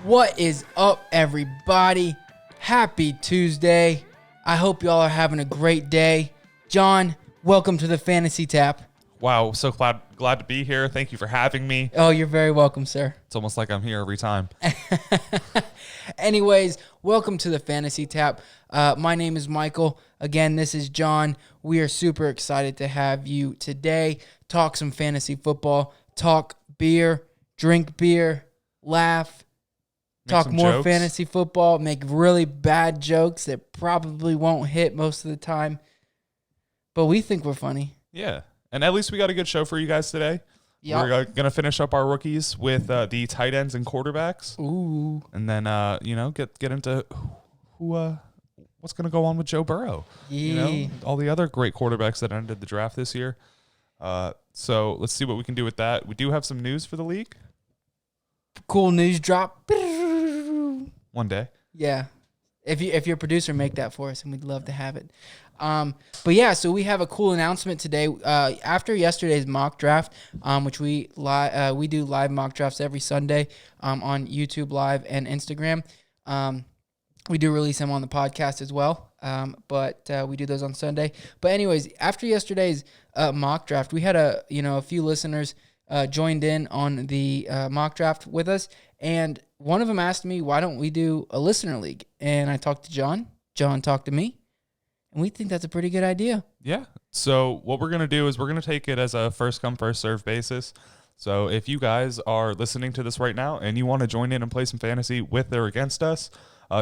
What is up, everybody? Happy Tuesday. I hope y'all are having a great day. John, welcome to the Fantasy Tap. Wow, so glad to be here. Thank you for having me. Oh, you're very welcome, sir. It's almost like I'm here every time. Anyways, welcome to the Fantasy Tap. My name is Michael. Again, this is John. We are super excited to have you today. Talk some fantasy football, talk beer, drink beer, laugh, talk more jokes. Fantasy football, make really bad jokes that probably won't hit most of the time, but we think we're funny. Yeah, and at least we got a good show for you guys today. Yep. We're going to finish up our rookies with the tight ends and quarterbacks. Ooh. And then, get into what's going to go on with Joe Burrow. Yeah. All the other great quarterbacks that ended the draft this year. So let's see what we can do with that. We do have some news for the league. Cool news drop. One day. Yeah. If you're a producer, make that for us, and we'd love to have it. But yeah, so we have a cool announcement today. After yesterday's mock draft, which we do live mock drafts every Sunday on YouTube Live and Instagram. We do release them on the podcast as well, but we do those on Sunday. But anyways, after yesterday's mock draft, we had a few listeners joined in on the mock draft with us, and one of them asked me, why don't we do a listener league? And I talked to John. John talked to me. And we think that's a pretty good idea. Yeah. So what we're going to do is we're going to take it as a first come, first serve basis. So if you guys are listening to this right now and you want to join in and play some fantasy with or against us,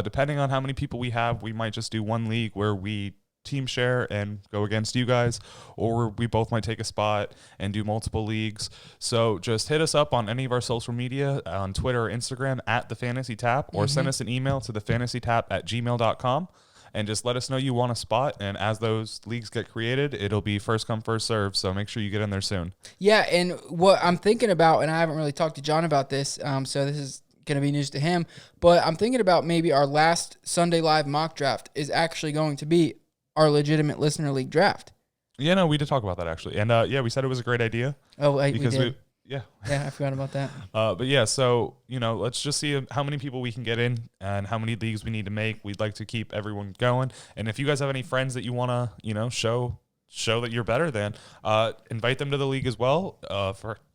depending on how many people we have, we might just do one league where we team share and go against you guys, or we both might take a spot and do multiple leagues. So just hit us up on any of our social media on Twitter or Instagram at the Fantasy Tap, or send us an email to thefantasytap@gmail.com. And just let us know you want a spot. And as those leagues get created, it'll be first come, first serve. So make sure you get in there soon. Yeah, and what I'm thinking about, and I haven't really talked to John about this, so this is going to be news to him, but I'm thinking about maybe our last Sunday Live mock draft is actually going to be our legitimate listener league draft. Yeah, no, we did talk about that actually. And we said it was a great idea. Oh, we did. Yeah, I forgot about that. But yeah, so, let's just see how many people we can get in and how many leagues we need to make. We'd like to keep everyone going. And if you guys have any friends that you want to, show that you're better than, invite them to the league as well.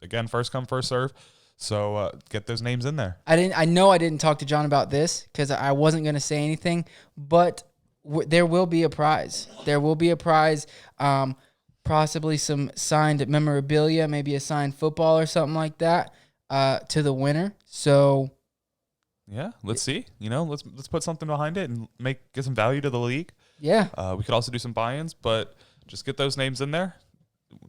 Again, first come, first serve. So get those names in there. I know I didn't talk to John about this because I wasn't going to say anything, but there will be a prize. There will be a prize. Possibly some signed memorabilia, maybe a signed football or something like that, to the winner. So, yeah, let's see. Let's put something behind it and get some value to the league. Yeah. We could also do some buy-ins, but just get those names in there.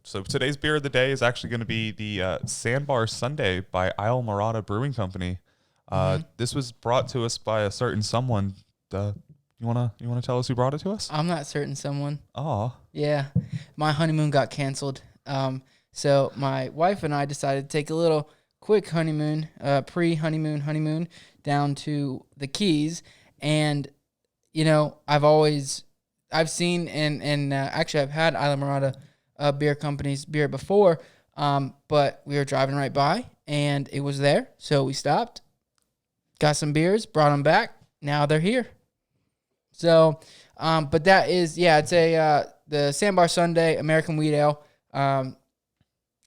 So today's beer of the day is actually going to be the Sandbar Sunday by Islamorada Brewing Company. This was brought to us by a certain someone. You wanna tell us who brought it to us? I'm not certain someone. Oh. Yeah. My honeymoon got canceled. So my wife and I decided to take a little quick honeymoon, honeymoon down to the Keys. And, I've seen and actually I've had Islamorada beer company's beer before, but we were driving right by and it was there. So we stopped, got some beers, brought them back. Now they're here. So, but that is, it's the Sandbar Sunday American Wheat Ale.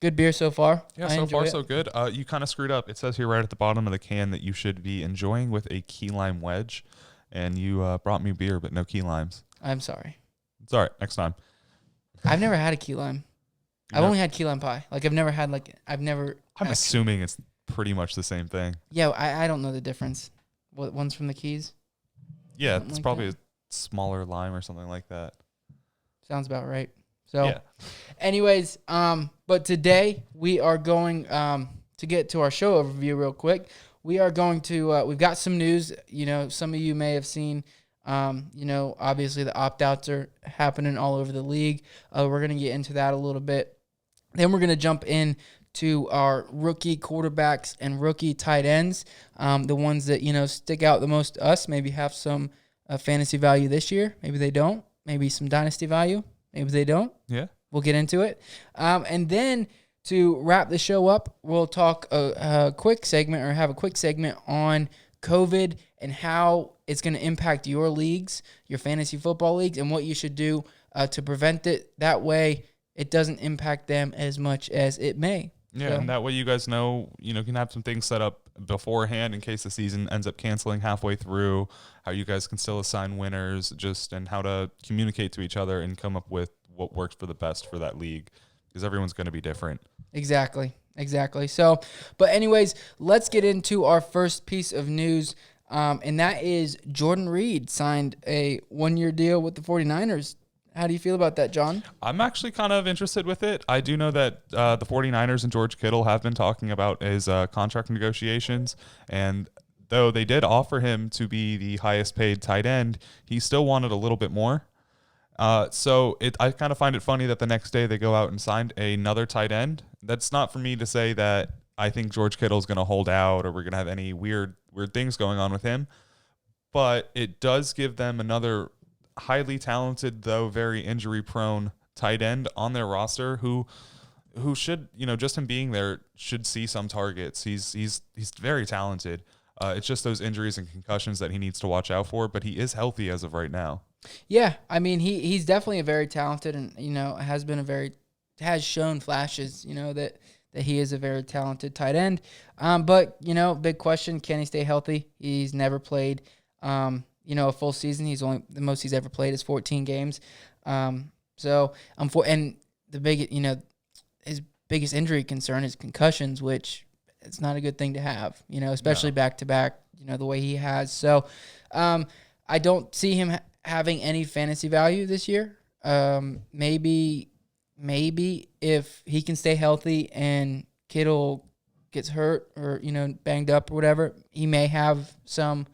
Good beer so far. Yeah, so far so good. You kind of screwed up. It says here right at the bottom of the can that you should be enjoying with a key lime wedge, and you brought me beer but no key limes. I'm sorry. It's all right. Next time. I've never had a key lime. I've only had key lime pie. I'm assuming it's pretty much the same thing. Yeah, I don't know the difference. What one's from the Keys? Yeah, it's probably a smaller lime or something like that. Sounds about right. So, anyways, but today we are going to get to our show overview real quick. We are going to, we've got some news. Some of you may have seen, obviously the opt-outs are happening all over the league. We're going to get into that a little bit. Then we're going to jump in to our rookie quarterbacks and rookie tight ends, the ones that, stick out the most to us, maybe have some fantasy value this year. Maybe they don't. Maybe some dynasty value. Maybe they don't. Yeah. We'll get into it. And then to wrap the show up, we'll talk a quick segment or have a quick segment on COVID and how it's going to impact your leagues, your fantasy football leagues, and what you should do to prevent it. That way, it doesn't impact them as much as it may. Yeah, So, and that way you guys know, can have some things set up beforehand in case the season ends up canceling halfway through, how you guys can still assign winners, and how to communicate to each other and come up with what works for the best for that league, because everyone's going to be different. Exactly. So, but anyways, let's get into our first piece of news, and that is Jordan Reed signed a 1-year deal with the 49ers. How do you feel about that, John? I'm actually kind of interested with it. I do know that the 49ers and George Kittle have been talking about his contract negotiations, and though they did offer him to be the highest paid tight end, he still wanted a little bit more. So I kind of find it funny that the next day they go out and signed another tight end. That's not for me to say that I think George Kittle is going to hold out or we're going to have any weird things going on with him, but it does give them another highly talented, though very injury-prone tight end on their roster who should, just him being there should see some targets. He's very talented. It's just those injuries and concussions that he needs to watch out for, but he is healthy as of right now. Yeah, I mean he's definitely a very talented and has shown flashes, that he is a very talented tight end. But big question, can he stay healthy? He's never played a full season. The most he's ever played is 14 games. And his biggest injury concern is concussions, which it's not a good thing to have, especially back to back, the way he has. So, I don't see him having any fantasy value this year. Maybe if he can stay healthy and Kittle gets hurt or, banged up or whatever, he may have some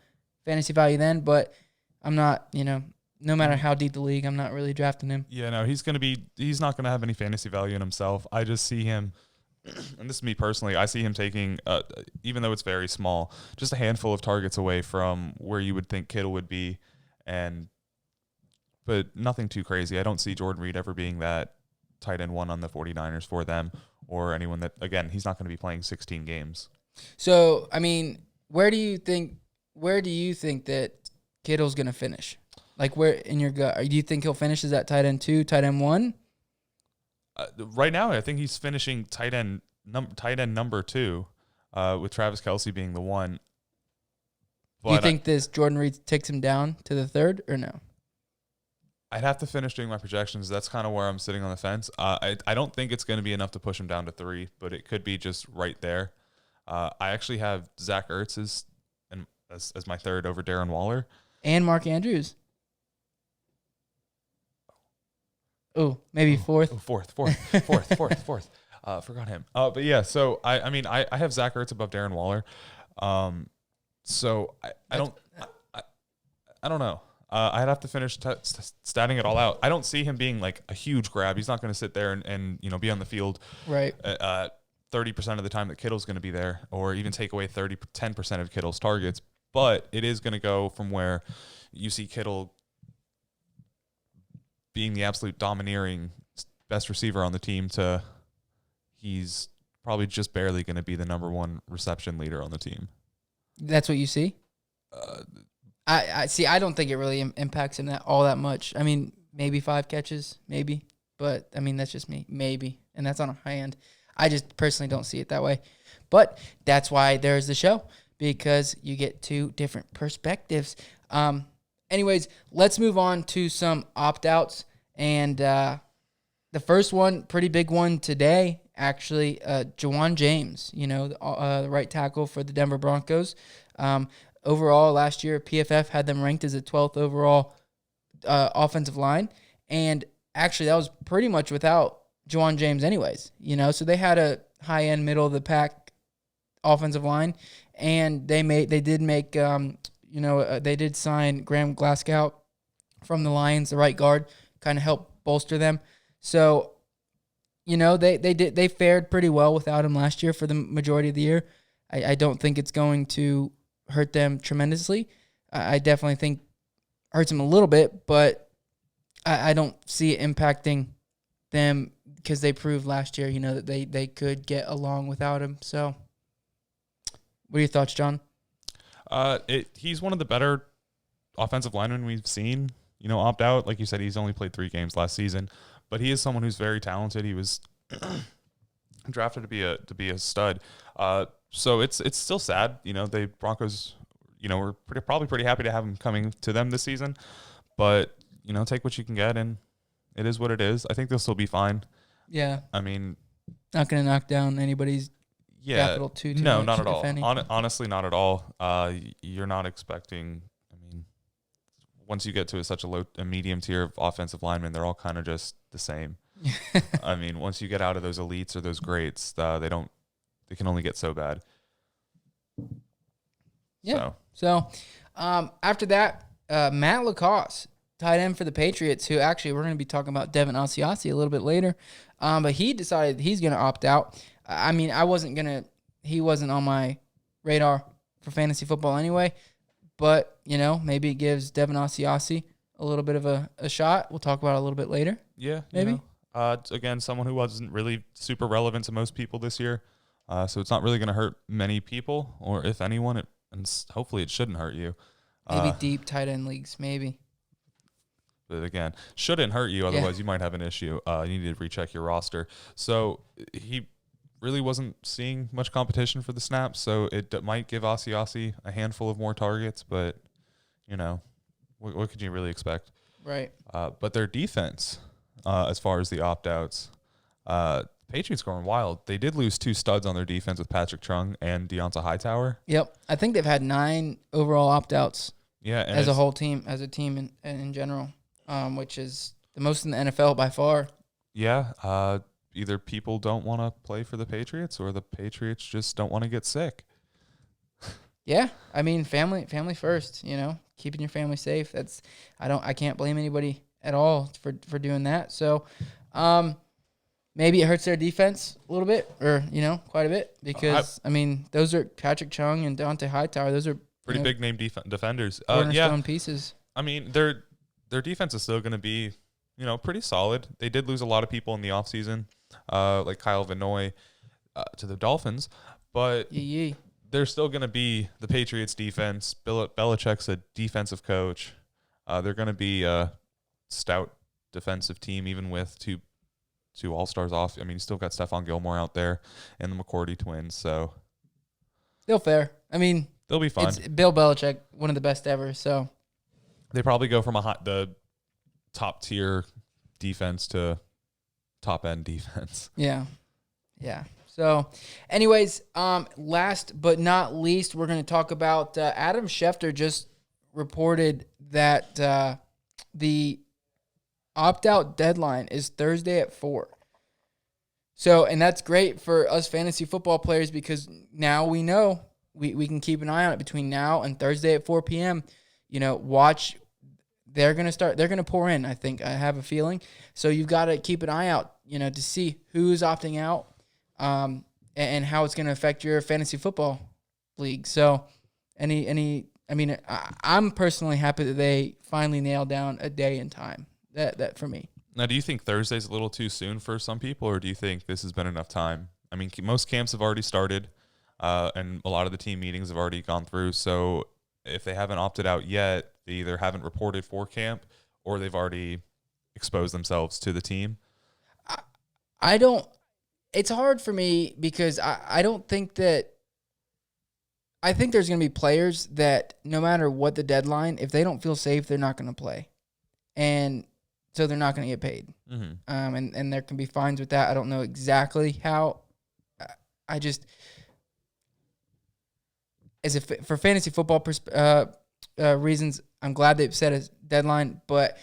fantasy value then, but I'm not, no matter how deep the league, I'm not really drafting him. Yeah, no, he's not going to have any fantasy value in himself. I just see him, and this is me personally, I see him taking, even though it's very small, just a handful of targets away from where you would think Kittle would be, but nothing too crazy. I don't see Jordan Reed ever being that tight end one on the 49ers for them or anyone that, again, he's not going to be playing 16 games. So, I mean, where do you think that Kittle's going to finish? Like, where in your gut? Do you think he'll finish as that tight end 2, tight end 1? Right now, I think he's finishing tight end number 2, with Travis Kelce being the 1. But do you think this Jordan Reed takes him down to the 3rd or no? I'd have to finish doing my projections. That's kind of where I'm sitting on the fence. I don't think it's going to be enough to push him down to 3, but it could be just right there. I actually have Zach Ertz as my 3rd over Darren Waller. And Mark Andrews. Oh, maybe 4th. Fourth. Forgot him. But yeah, so I have Zach Ertz above Darren Waller. So I don't know. I'd have to finish statting it all out. I don't see him being like a huge grab. He's not going to sit there and be on the field right 30% of the time that Kittle's going to be there, or even take away 10% of Kittle's targets. But it is going to go from where you see Kittle being the absolute domineering best receiver on the team to he's probably just barely going to be the number 1 reception leader on the team. That's what you see? I see. I don't think it really impacts him all that much. I mean, maybe 5 catches, maybe. But, I mean, that's just me. Maybe. And that's on a high end. I just personally don't see it that way. But that's why there's the show, because you get 2 different perspectives. Anyways, let's move on to some opt-outs. And the first one, pretty big one today, actually, Jawan James, the right tackle for the Denver Broncos. Overall, last year, PFF had them ranked as a 12th overall offensive line. And actually, that was pretty much without Jawan James anyways. So they had a high-end, middle-of-the-pack offensive line. And they did sign Graham Glasgow from the Lions, the right guard, kind of helped bolster them. So, they fared pretty well without him last year for the majority of the year. I don't think it's going to hurt them tremendously. I definitely think hurts them a little bit, but I don't see it impacting them because they proved last year, that they could get along without him. So, what are your thoughts, John? He's one of the better offensive linemen we've seen, opt out. Like you said, he's only played 3 games last season, but he is someone who's very talented. He was drafted to be a stud. So it's still sad. The Broncos, were probably pretty happy to have him coming to them this season, but take what you can get, and it is what it is. I think they'll still be fine. Yeah. I mean, not going to knock down anybody's capital too no, much, not at all. defending. Honestly, not at all. You're not expecting. I mean, once you get to such a medium tier of offensive linemen, they're all kind of just the same. I mean, once you get out of those elites or those greats, they can only get so bad. Yeah. So after that, Matt Lacoste, tight end for the Patriots, who actually we're going to be talking about Devin Asiasi a little bit later. But he decided he's going to opt out. I mean, he wasn't on my radar for fantasy football anyway. But, maybe it gives Devin Asiasi a little bit of a shot. We'll talk about it a little bit later. Yeah. Maybe. Again, someone who wasn't really super relevant to most people this year. So it's not really going to hurt many people, or if anyone, and hopefully it shouldn't hurt you. Maybe deep tight end leagues, maybe. But again, shouldn't hurt you. Otherwise, you might have an issue. You need to recheck your roster. So he really wasn't seeing much competition for the snaps. So it might give Asiasi a handful of more targets. But, what could you really expect? Right. But their defense, as far as the opt-outs, Patriots going wild. They did lose 2 studs on their defense with Patrick Chung and Deonta Hightower. Yep. I think they've had 9 overall opt-outs. Yeah, as a whole team, as a team in general, which is the most in the NFL by far. Yeah. Either people don't want to play for the Patriots, or the Patriots just don't want to get sick. Yeah, I mean, family first. Keeping your family safe. I can't blame anybody at all for doing that. So, maybe it hurts their defense a little bit, or quite a bit, because those are Patrick Chung and Deonta Hightower. Those are pretty big name defenders. Cornerstone pieces. I mean, their defense is still going to be pretty solid. They did lose a lot of people in the offseason, like Kyle Vanoy to the Dolphins, but they're still going to be the Patriots defense. Belichick's a defensive coach. They're going to be a stout defensive team, even with two all-stars off. I mean, you still got Stephon Gilmore out there and the McCourty twins, so they'll fare. I mean, they'll be fine. It's Bill Belichick, one of the best ever, so they probably go from the top-tier defense to top-end defense. Yeah. So, anyways, last but not least, we're going to talk about Adam Schefter just reported that the opt-out deadline is Thursday at 4. So, and that's great for us fantasy football players, because now we know we can keep an eye on it between now and Thursday at 4 p.m. Watch. They're going to pour in, I think. I have a feeling. So you've got to keep an eye out, to see who's opting out and how it's going to affect your fantasy football league. So I'm personally happy that they finally nailed down a day and time. That for me. Now, do you think Thursday's a little too soon for some people, or do you think this has been enough time? I mean, most camps have already started, and a lot of the team meetings have already gone through. So if they haven't opted out yet, they either haven't reported for camp, or they've already exposed themselves to the team. It's hard for me, because I don't think that. I think there's going to be players that no matter what the deadline, if they don't feel safe, they're not going to play. And so they're not going to get paid. Mm-hmm. And there can be fines with that. I don't know exactly how. I just, for fantasy football reasons, I'm glad they've set a deadline, but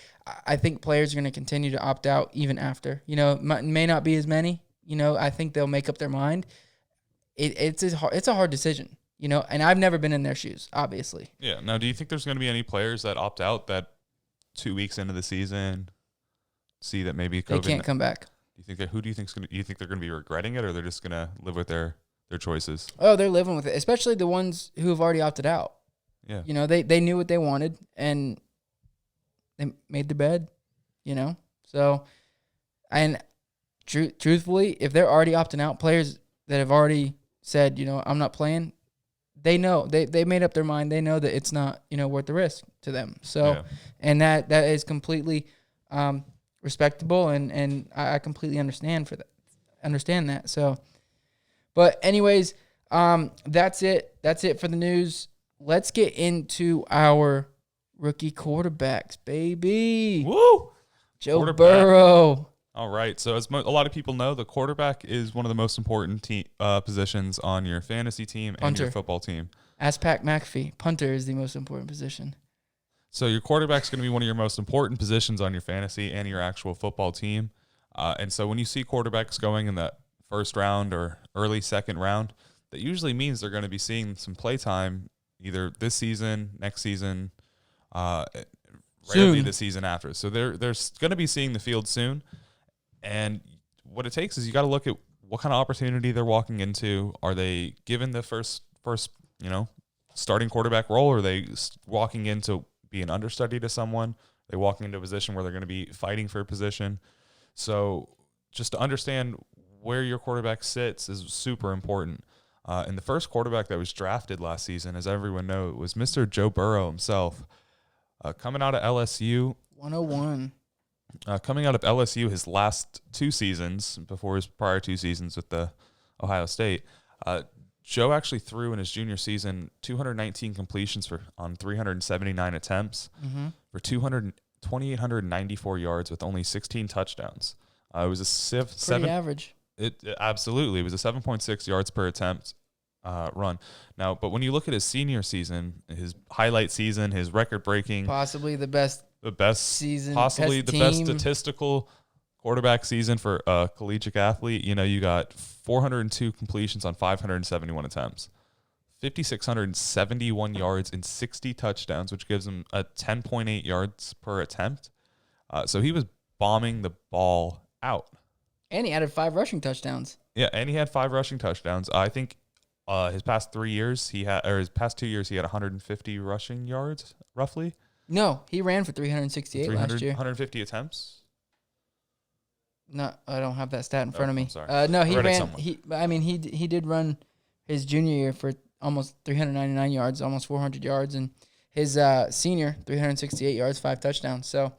I think players are going to continue to opt out even after. May not be as many. I think they'll make up their mind. It's a hard decision. And I've never been in their shoes, obviously. Yeah. Now, do you think there's going to be any players that opt out that 2 weeks into the season see that maybe COVID, they can't come back? Do you think you think they're going to be regretting it, or they're just going to live with their choices? Oh, they're living with it, especially the ones who have already opted out. Yeah. They knew what they wanted, and they made the bed. So, and truthfully, if they're already opting out, players that have already said, I'm not playing, they know they made up their mind. They know that it's not worth the risk to them. So, Yeah. and that is completely respectable, and I completely understand that. So, but anyways, that's it. That's it for the news. Let's get into our rookie quarterbacks, baby. Woo! Joe Burrow. All right. So as a lot of people know, the quarterback is one of the most important positions on your fantasy team and your football team. Ask Pat McAfee. Punter is the most important position. So your quarterback's going to be one of your most important positions on your fantasy and your actual football team. And so when you see quarterbacks going in that first round or early second round, that usually means they're going to be seeing some play time either this season, next season, rarely the season after. So they're going to be seeing the field soon. And what it takes is you got to look at what kind of opportunity they're walking into. Are they given the first starting quarterback role? Or are they walking into being understudy to someone? Are they walking into a position where they're going to be fighting for a position? So just to understand where your quarterback sits is super important. And the first quarterback that was drafted last season, as everyone knows, was Mr. Joe Burrow himself. Coming out of LSU. 101. Coming out of LSU, his last 2 seasons, before his prior 2 seasons with the Ohio State, Joe actually threw in his junior season 219 completions on 379 attempts for 2,894 yards with only 16 touchdowns. It was a average. It absolutely was a 7.6 yards per attempt run. Now, but when you look at his senior season, his highlight season, his record-breaking, possibly the best season, possibly the best statistical quarterback season for a collegiate athlete. You got 402 completions on 571 attempts, 5,671 yards and 60 touchdowns, which gives him a 10.8 yards per attempt. So he was bombing the ball out. And he added 5 rushing touchdowns. Yeah, and he had 5 rushing touchdowns. I think his past 2 years he had 150 rushing yards, roughly. No, he ran for 368 last year. 150 attempps. No, I don't have that stat in front of me. I'm sorry. No, he ran. He did run his junior year for almost 399 yards, almost 400 yards, and his senior 368 yards, 5 touchdowns. So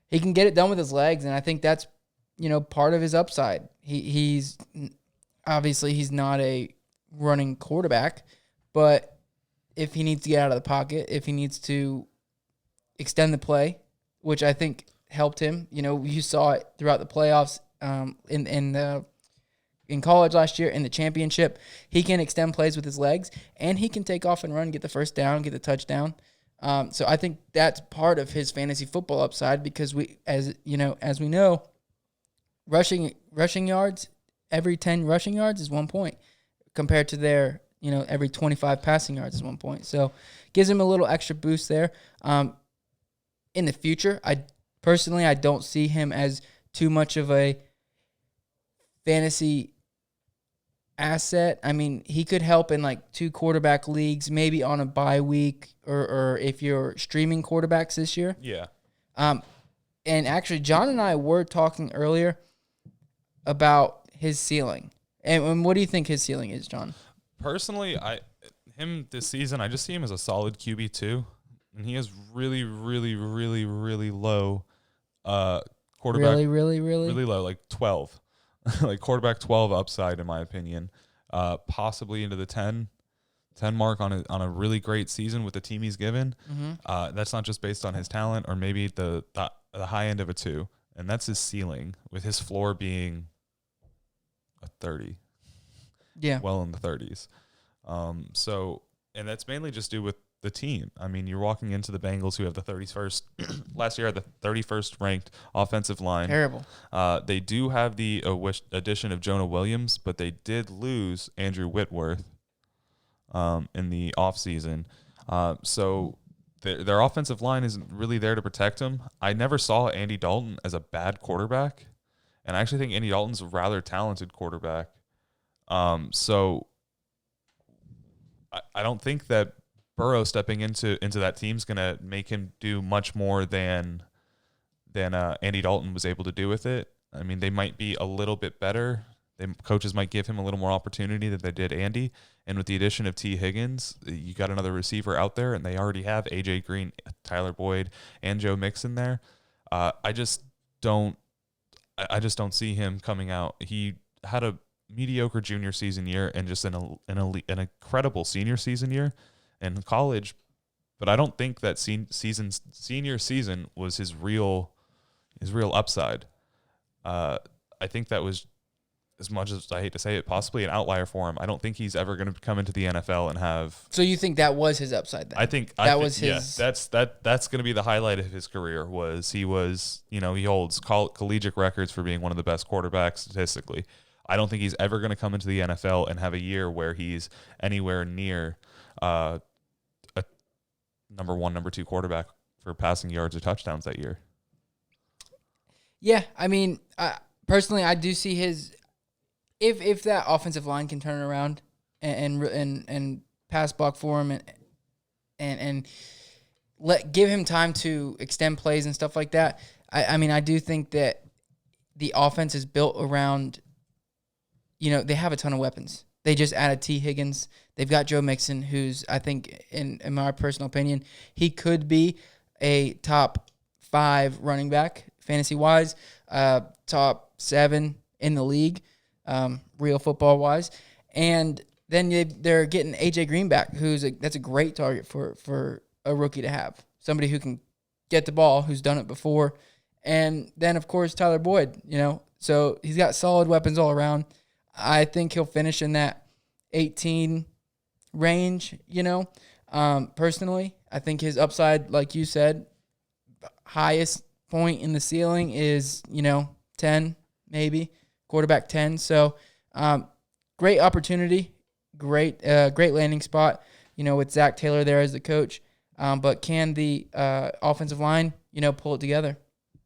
he can get it done with his legs, and I think that's part of his upside. He's obviously he's not a running quarterback, but if he needs to get out of the pocket, if he needs to extend the play, which I think helped him. You saw it throughout the playoffs in college last year in the championship. He can extend plays with his legs, and he can take off and run, get the first down, get the touchdown. So I think that's part of his fantasy football upside because as we know, rushing yards, every 10 rushing yards is 1 point compared to their every 25 passing yards is 1 point. So gives him a little extra boost there. In the future, I don't see him as too much of a fantasy asset. I mean, he could help in like 2 quarterback leagues, maybe on a bye week, or if you're streaming quarterbacks this year. Yeah. And actually, John and I were talking earlier about his ceiling. And what do you think his ceiling is, John? Personally, him this season, I just see him as a solid QB2. And he has really, really, really, really low quarterback. Really low, like 12. Like quarterback 12 upside, in my opinion. Possibly into the 10 mark on a really great season with the team he's given. Mm-hmm. That's not just based on his talent or maybe the high end of a 2. And that's his ceiling, with his floor being a 30. Yeah. Well in the 30s. And that's mainly just due with the team. I mean, you're walking into the Bengals, who have the 31st last year had the 31st ranked offensive line. Terrible. They do have the addition of Jonah Williams, but they did lose Andrew Whitworth in the offseason. So their offensive line isn't really there to protect him. I never saw Andy Dalton as a bad quarterback, and I actually think Andy Dalton's a rather talented quarterback. So I don't think that Burrow stepping into that team's going to make him do much more than Andy Dalton was able to do with it. I mean, they might be a little bit better. Coaches might give him a little more opportunity than they did Andy. And with the addition of T. Higgins, you got another receiver out there, and they already have A.J. Green, Tyler Boyd, and Joe Mixon there. I just don't see him coming out. He had a mediocre junior season year and just an incredible senior season year in college, but I don't think that senior season was his real upside. I think that was, as much as I hate to say it, possibly an outlier for him. I don't think he's ever going to come into the NFL and have. So you think that was his upside then? I think his. Yeah, that's going to be the highlight of his career. He holds collegiate records for being one of the best quarterbacks statistically. I don't think he's ever going to come into the NFL and have a year where he's anywhere near a number 1, number 2 quarterback for passing yards or touchdowns that year. Yeah, I mean, personally, I do see his. If that offensive line can turn it around and pass block for him and give him time to extend plays and stuff like that, I mean, I do think that the offense is built around, they have a ton of weapons. They just added T. Higgins. They've got Joe Mixon, who's, I think, in my personal opinion, he could be a top 5 running back, fantasy-wise, top 7 in the league. Real football wise, and then they're getting AJ Green back, that's a great target for a rookie to have, somebody who can get the ball, who's done it before, and then of course Tyler Boyd, so he's got solid weapons all around. I think he'll finish in that 18 range. Personally, I think his upside, like you said, highest point in the ceiling is 10 maybe. Quarterback 10, so great opportunity, great landing spot, with Zach Taylor there as the coach. But can the offensive line, pull it together?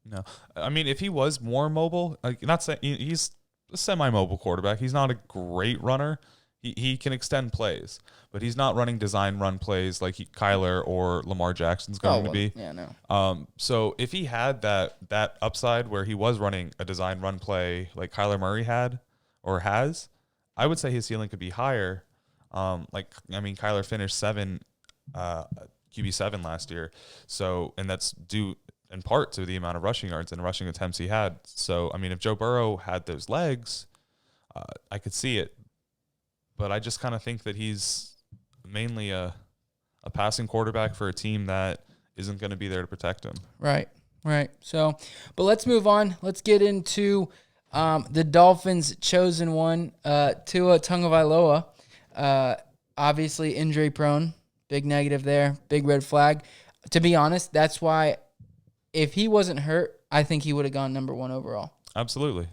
No, I mean, if he was more mobile, not saying he's a semi-mobile quarterback. He's not a great runner. He can extend plays, but he's not running design run plays like Kyler or Lamar Jackson's going to be. Yeah, no. So if he had that upside where he was running a design run play like Kyler Murray had or has, I would say his ceiling could be higher. Kyler finished QB7 last year. So, and that's due in part to the amount of rushing yards and rushing attempts he had. So, I mean, if Joe Burrow had those legs, I could see it. But I just kind of think that he's mainly a passing quarterback for a team that isn't going to be there to protect him. Right. So, but let's move on. Let's get into the Dolphins' chosen one, Tua Tagovailoa. Obviously injury prone, big negative there, big red flag. To be honest, that's why if he wasn't hurt, I think he would have gone number 1 overall. Absolutely.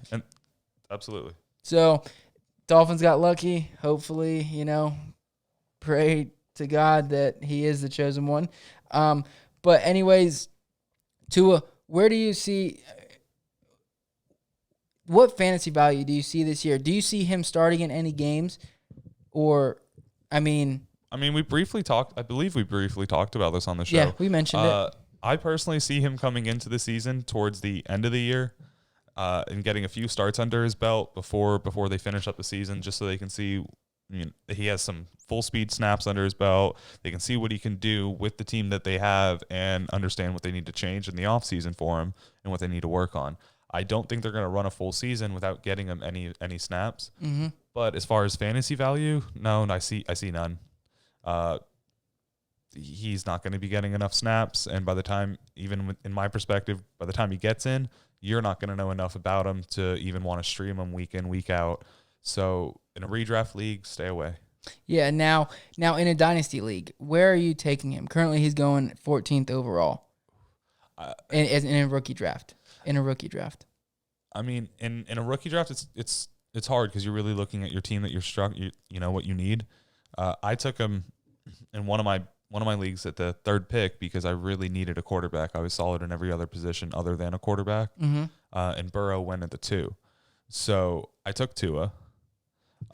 So, Dolphins got lucky. Hopefully, pray to God that he is the chosen one. But anyways, Tua, where do you see what fantasy value do you see this year? Do you see him starting in any games? Or, I believe we briefly talked about this on the show. Yeah, we mentioned it. I personally see him coming into the season towards the end of the year. And getting a few starts under his belt before they finish up the season, just so they can see, he has some full speed snaps under his belt. They can see what he can do with the team that they have and understand what they need to change in the offseason for him and what they need to work on. I don't think they're going to run a full season without getting him any snaps. Mm-hmm. But as far as fantasy value, no, I see none. He's not going to be getting enough snaps, and by the time, even in my perspective, by the time he gets in, you're not going to know enough about him to even want to stream him week in, week out. So in a redraft league, stay away. Yeah, now in a dynasty league, where are you taking him? Currently, he's going 14th overall in a rookie draft. I mean, in a rookie draft, it's hard because you're really looking at your team that what you need. I took him in one of my leagues at the 3rd pick because I really needed a quarterback. I was solid in every other position other than a quarterback. Mm-hmm. And Burrow went at the 2. So I took Tua.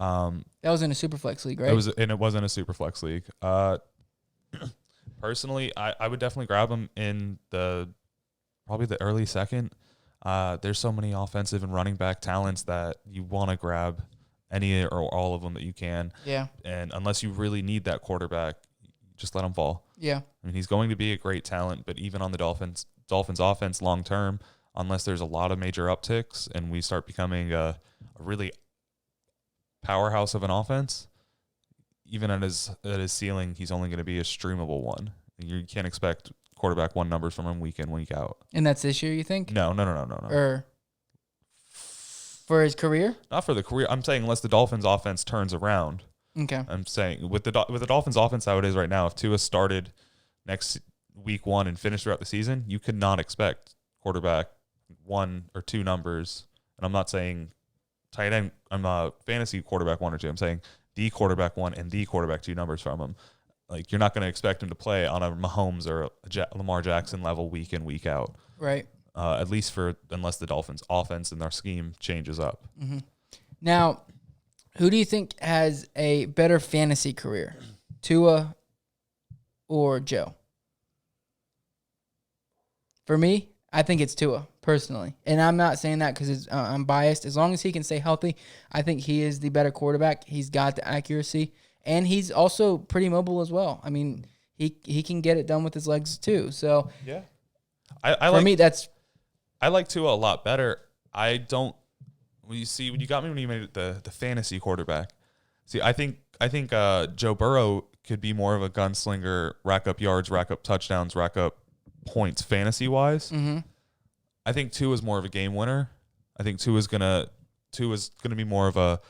That was in a Superflex league, right? It wasn't a Superflex league. Personally, I would definitely grab him in probably the early 2nd. There's so many offensive and running back talents that you want to grab any or all of them that you can. Yeah. And unless you really need that quarterback, just let him fall. Yeah. I mean, he's going to be a great talent, but even on the Dolphins offense long term, unless there's a lot of major upticks and we start becoming a really powerhouse of an offense, even at his ceiling, he's only going to be a streamable one. You can't expect quarterback one numbers from him week in, week out. And that's this year, you think? No. Or for his career? Not for the career. I'm saying unless the Dolphins offense turns around. Okay. I'm saying with the Dolphins offense how it is right now, if Tua started next week 1 and finished throughout the season, you could not expect quarterback 1 or 2 numbers. And I'm not saying tight end. I'm a fantasy quarterback 1 or 2. I'm saying the quarterback 1 and the quarterback 2 numbers from him. Like, you're not going to expect him to play on a Mahomes or a Lamar Jackson level week in, week out. Right. At least unless the Dolphins offense and their scheme changes up. Mm-hmm. Now, who do you think has a better fantasy career, Tua or Joe? For me, I think it's Tua, personally. And I'm not saying that because I'm biased. As long as he can stay healthy, I think he is the better quarterback. He's got the accuracy, and he's also pretty mobile as well. I mean, he can get it done with his legs too. So yeah, for me, that's... I like Tua a lot better. I don't... When you got me when you made it the fantasy quarterback. See, I think Joe Burrow could be more of a gunslinger, rack up yards, rack up touchdowns, rack up points fantasy wise. Mm-hmm. I think Tua is more of a game winner. I think Tua is gonna be more of a,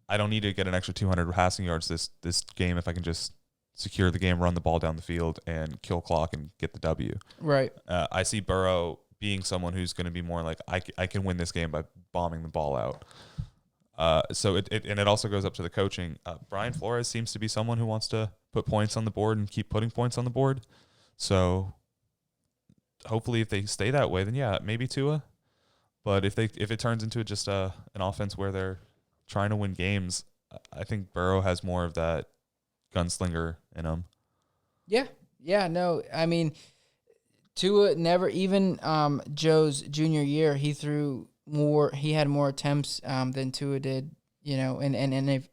I don't need to get an extra 200 passing yards this game if I can just secure the game, run the ball down the field, and kill clock and get the W. Right. I see Burrow being someone who's going to be more like, I can win this game by bombing the ball out. So it also goes up to the coaching. Brian Flores seems to be someone who wants to put points on the board and keep putting points on the board. So hopefully if they stay that way, then yeah, maybe Tua. But if it turns into just an offense where they're trying to win games, I think Burrow has more of that gunslinger in him. Yeah, no, I mean, Tua never, even Joe's junior year, he had more attempts than Tua did, in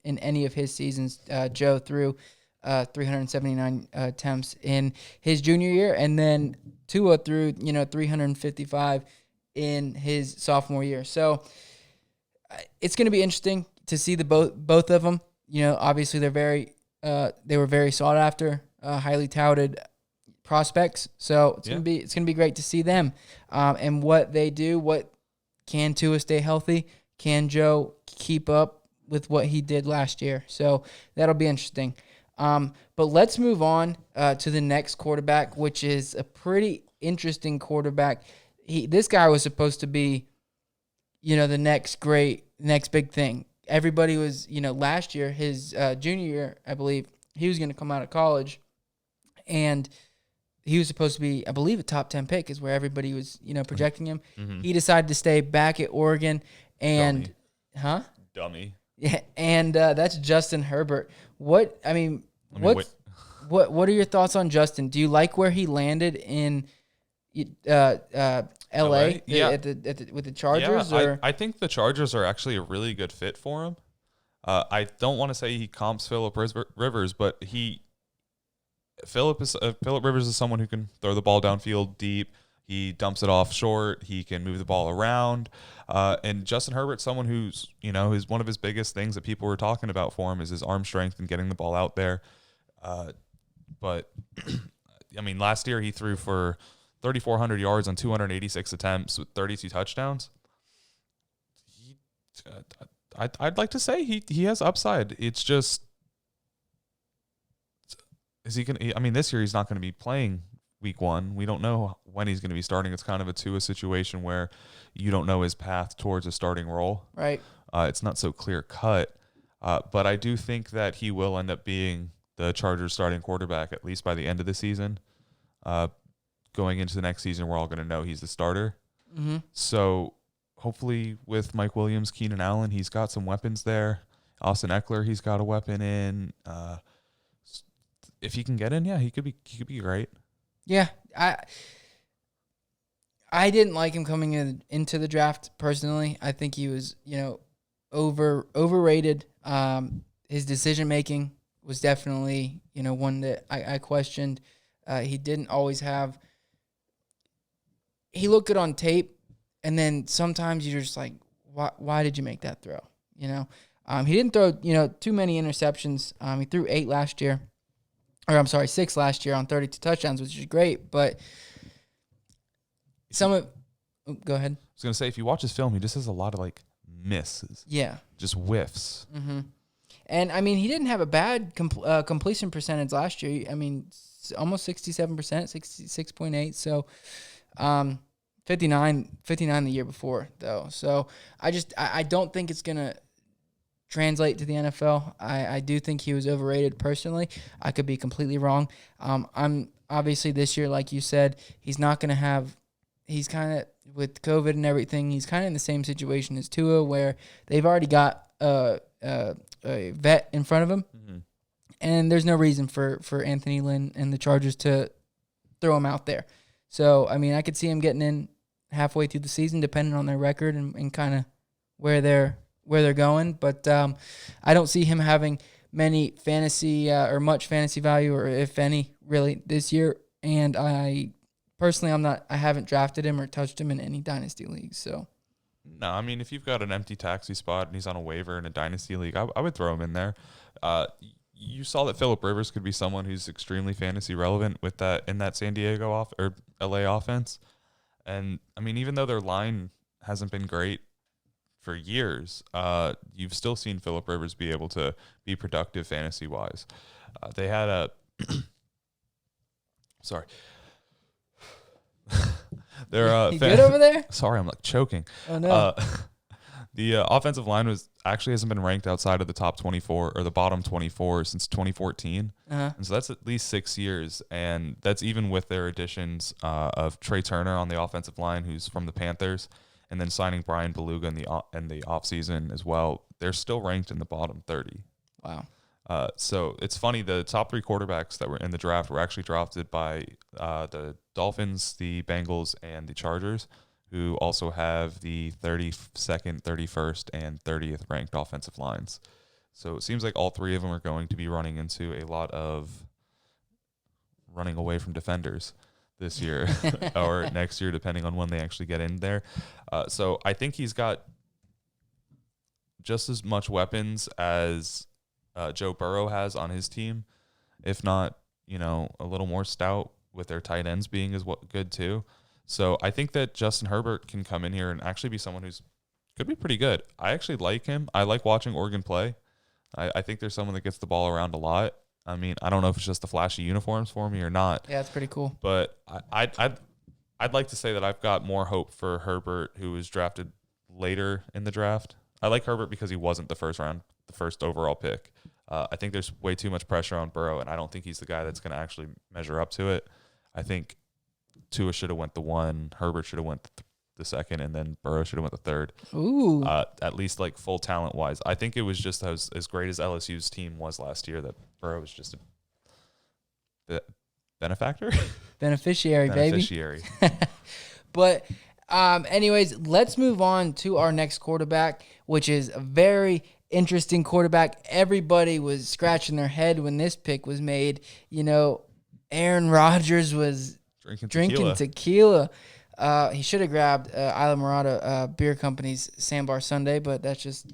any of his seasons. Joe threw 379 attempts in his junior year, and then Tua threw 355 in his sophomore year. So it's going to be interesting to see both of them. Obviously they were very sought after, highly touted prospects. So it's gonna be great to see them and what they do. What can Tua stay healthy? Can Joe keep up with what he did last year? So that'll be interesting. But let's move on to the next quarterback, which is a pretty interesting quarterback. This guy was supposed to be, the next big thing. Everybody was, last year, his junior year, I believe, he was going to come out of college, and he was supposed to be, I believe, a top 10 pick is where everybody was, projecting him. Mm-hmm. He decided to stay back at Oregon, and Dummy. Yeah, and that's Justin Herbert. What are your thoughts on Justin? Do you like where he landed in LA? Yeah. With the Chargers? Yeah, I think the Chargers are actually a really good fit for him. I don't want to say he comps Phillip Rivers, but Phillip Rivers is someone who can throw the ball downfield deep. He dumps it off short. He can move the ball around. And Justin Herbert's someone who's, one of his biggest things that people were talking about for him is his arm strength and getting the ball out there. But I mean, last year he threw for 3,400 yards on 286 attempts with 32 touchdowns. I'd like to say he has upside. It's just, is he going to, I mean, this year he's not going to be playing week 1. We don't know when he's going to be starting. It's kind of a Tua situation where you don't know his path towards a starting role. Right. It's not so clear cut. But I do think that he will end up being the Chargers starting quarterback, at least by the end of the season. Going into the next season, we're all going to know he's the starter. Mm-hmm. So hopefully with Mike Williams, Keenan Allen, he's got some weapons there. Austin Eckler, he's got a weapon in. If he can get in, yeah, he could be great. Yeah, I didn't like him coming into the draft personally. I think he was, overrated. His decision making was definitely, one that I questioned. He didn't always have. He looked good on tape, and then sometimes you're just like, why did you make that throw? He didn't throw too many interceptions. He threw 8 last year, or I'm sorry, 6 last year on 32 touchdowns, which is great. But go ahead. I was gonna say, if you watch his film, he just has a lot of like misses. Yeah, just whiffs. Mm-hmm. And I mean, he didn't have a bad completion percentage last year. I mean, almost 67%, 66.8. So, 59 the year before though. So I don't think it's gonna translate to the NFL. I do think he was overrated personally. I could be completely wrong. I'm obviously this year, like you said, he's not gonna have. He's kind of with COVID and everything. He's kind of in the same situation as Tua, where they've already got a vet in front of him, and there's no reason for Anthony Lynn and the Chargers to throw him out there. So I mean, I could see him getting in halfway through the season, depending on their record and kind of where they're going. But I don't see him having many fantasy or much fantasy value, or if any, really this year. And I haven't drafted him or touched him in any dynasty leagues. So no, I mean, if you've got an empty taxi spot and he's on a waiver in a dynasty league, I would throw him in there. You saw that Phillip Rivers could be someone who's extremely fantasy relevant with that in that San Diego or LA offense. And I mean, even though their line hasn't been great for years, you've still seen Phillip Rivers be able to be productive fantasy wise. They had a sorry. They're you good over there? Sorry, I'm like choking. Oh no. The offensive line hasn't been ranked outside of the top 24 or the bottom 24 since 2014. And so that's at least 6 years. And that's even with their additions of Trey Turner on the offensive line, who's from the Panthers, and then signing Brian Beluga in the offseason as well. They're still ranked in the bottom 30. Wow. So it's funny, the top 3 quarterbacks that were in the draft were actually drafted by the Dolphins, the Bengals, and the Chargers, who also have the 32nd, 31st, and 30th ranked offensive lines. So it seems like all 3 of them are going to be running into a lot of running away from defenders this year or next year, depending on when they actually get in there. So I think he's got just as much weapons as Joe Burrow has on his team, if not, a little more stout, with their tight ends being good too. So I think that Justin Herbert can come in here and actually be someone who's could be pretty good. I actually like him. I like watching Oregon play. I think there's someone that gets the ball around a lot. I mean, I don't know if it's just the flashy uniforms for me or not. Yeah, it's pretty cool. But I'd like to say that I've got more hope for Herbert, who was drafted later in the draft. I like Herbert because he wasn't the first overall pick. I think there's way too much pressure on Burrow, and I don't think he's the guy that's going to actually measure up to it. I think Tua should have went the 1, Herbert should have went the 2nd, and then Burrow should have went the 3rd. Ooh. At least like full talent wise. I think it was just as great as LSU's team was last year that Burrow was just a benefactor? Beneficiary, Beneficiary. baby. But anyways, let's move on to our next quarterback, which is a very interesting quarterback. Everybody was scratching their head when this pick was made. Aaron Rodgers was drinking tequila. He should have grabbed Islamorada Beer Company's Sandbar Sunday, but that's just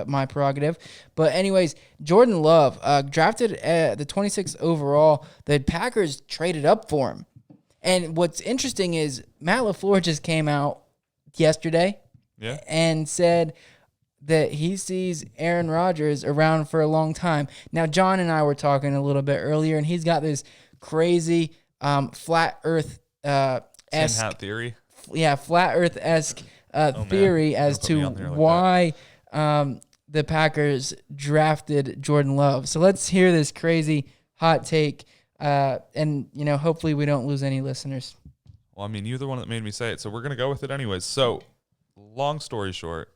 my prerogative. But anyways, Jordan Love, drafted the 26th overall. The Packers traded up for him. And what's interesting is Matt LaFleur just came out yesterday and said that he sees Aaron Rodgers around for a long time. Now, John and I were talking a little bit earlier, and he's got this crazy flat earth Tin hat theory. Yeah, flat earth-esque theory as to why the Packers drafted Jordan Love. So let's hear this crazy hot take, and hopefully we don't lose any listeners. Well, I mean, you're the one that made me say it, so we're going to go with it anyways. So, long story short,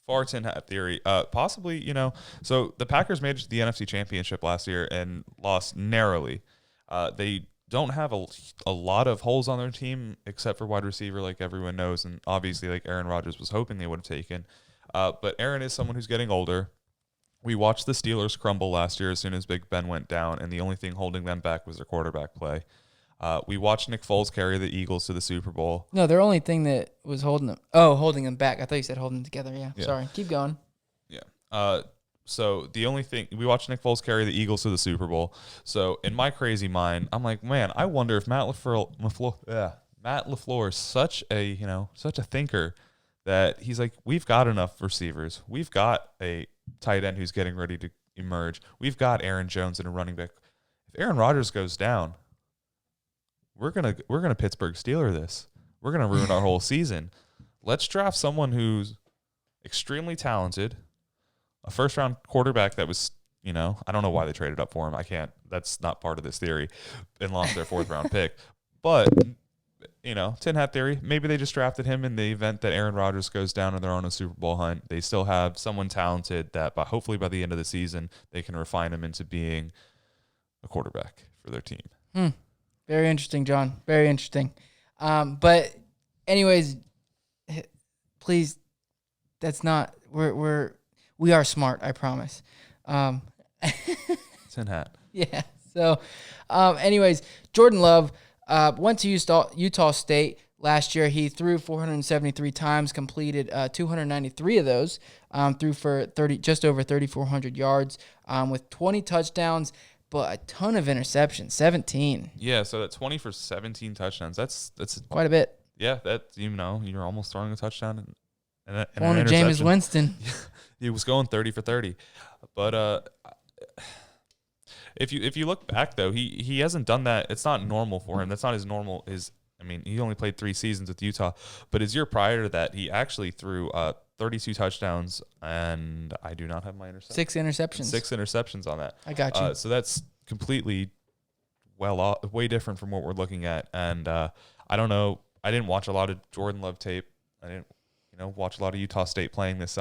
far tin hat theory, possibly, so the Packers made it to the NFC Championship last year and lost narrowly. They don't have a lot of holes on their team except for wide receiver, like everyone knows, and obviously like Aaron Rodgers was hoping they would have taken. But Aaron is someone who's getting older. We watched the Steelers crumble last year as soon as Big Ben went down, and the only thing holding them back was their quarterback play. We watched Nick Foles carry the Eagles to the Super Bowl. No, their only thing that was holding them. Oh, holding them back. I thought you said holding them together. Yeah. Sorry. Keep going. Yeah. So the only thing we watched Nick Foles carry the Eagles to the Super Bowl. So in my crazy mind, I'm like, man, I wonder if Matt LaFleur is such a thinker that he's like, we've got enough receivers. We've got a tight end who's getting ready to emerge. We've got Aaron Jones and a running back. If Aaron Rodgers goes down, we're gonna Pittsburgh Steeler this. We're gonna ruin our whole season. Let's draft someone who's extremely talented, a first-round quarterback that was, I don't know why they traded up for him. I can't. That's not part of this theory, and lost their fourth-round pick. But tin hat theory. Maybe they just drafted him in the event that Aaron Rodgers goes down and they're on a Super Bowl hunt. They still have someone talented that, hopefully by the end of the season, they can refine him into being a quarterback for their team. Very interesting, John. Very interesting. But anyways, please, that's not. We are smart. I promise. Tin hat. Yeah. So, anyways, Jordan Love went to Utah State last year. He threw 473 times, completed 293 of those, threw for just over 3,400 yards, with 20 touchdowns, but a ton of interceptions, 17. Yeah, so that 20 for 17 touchdowns. That's quite a bit. Yeah, you're almost throwing a touchdown and an Jameis Winston. He was going 30 for 30, but If you look back though, he hasn't done that. It's not normal for him. That's not his normal. He only played 3 seasons with Utah, but his year prior to that, he actually threw 32 touchdowns, and I do not have my interceptions. 6 interceptions on that. I got you. So that's completely way different from what we're looking at. And I don't know. I didn't watch a lot of Jordan Love tape. I didn't watch a lot of Utah State playing this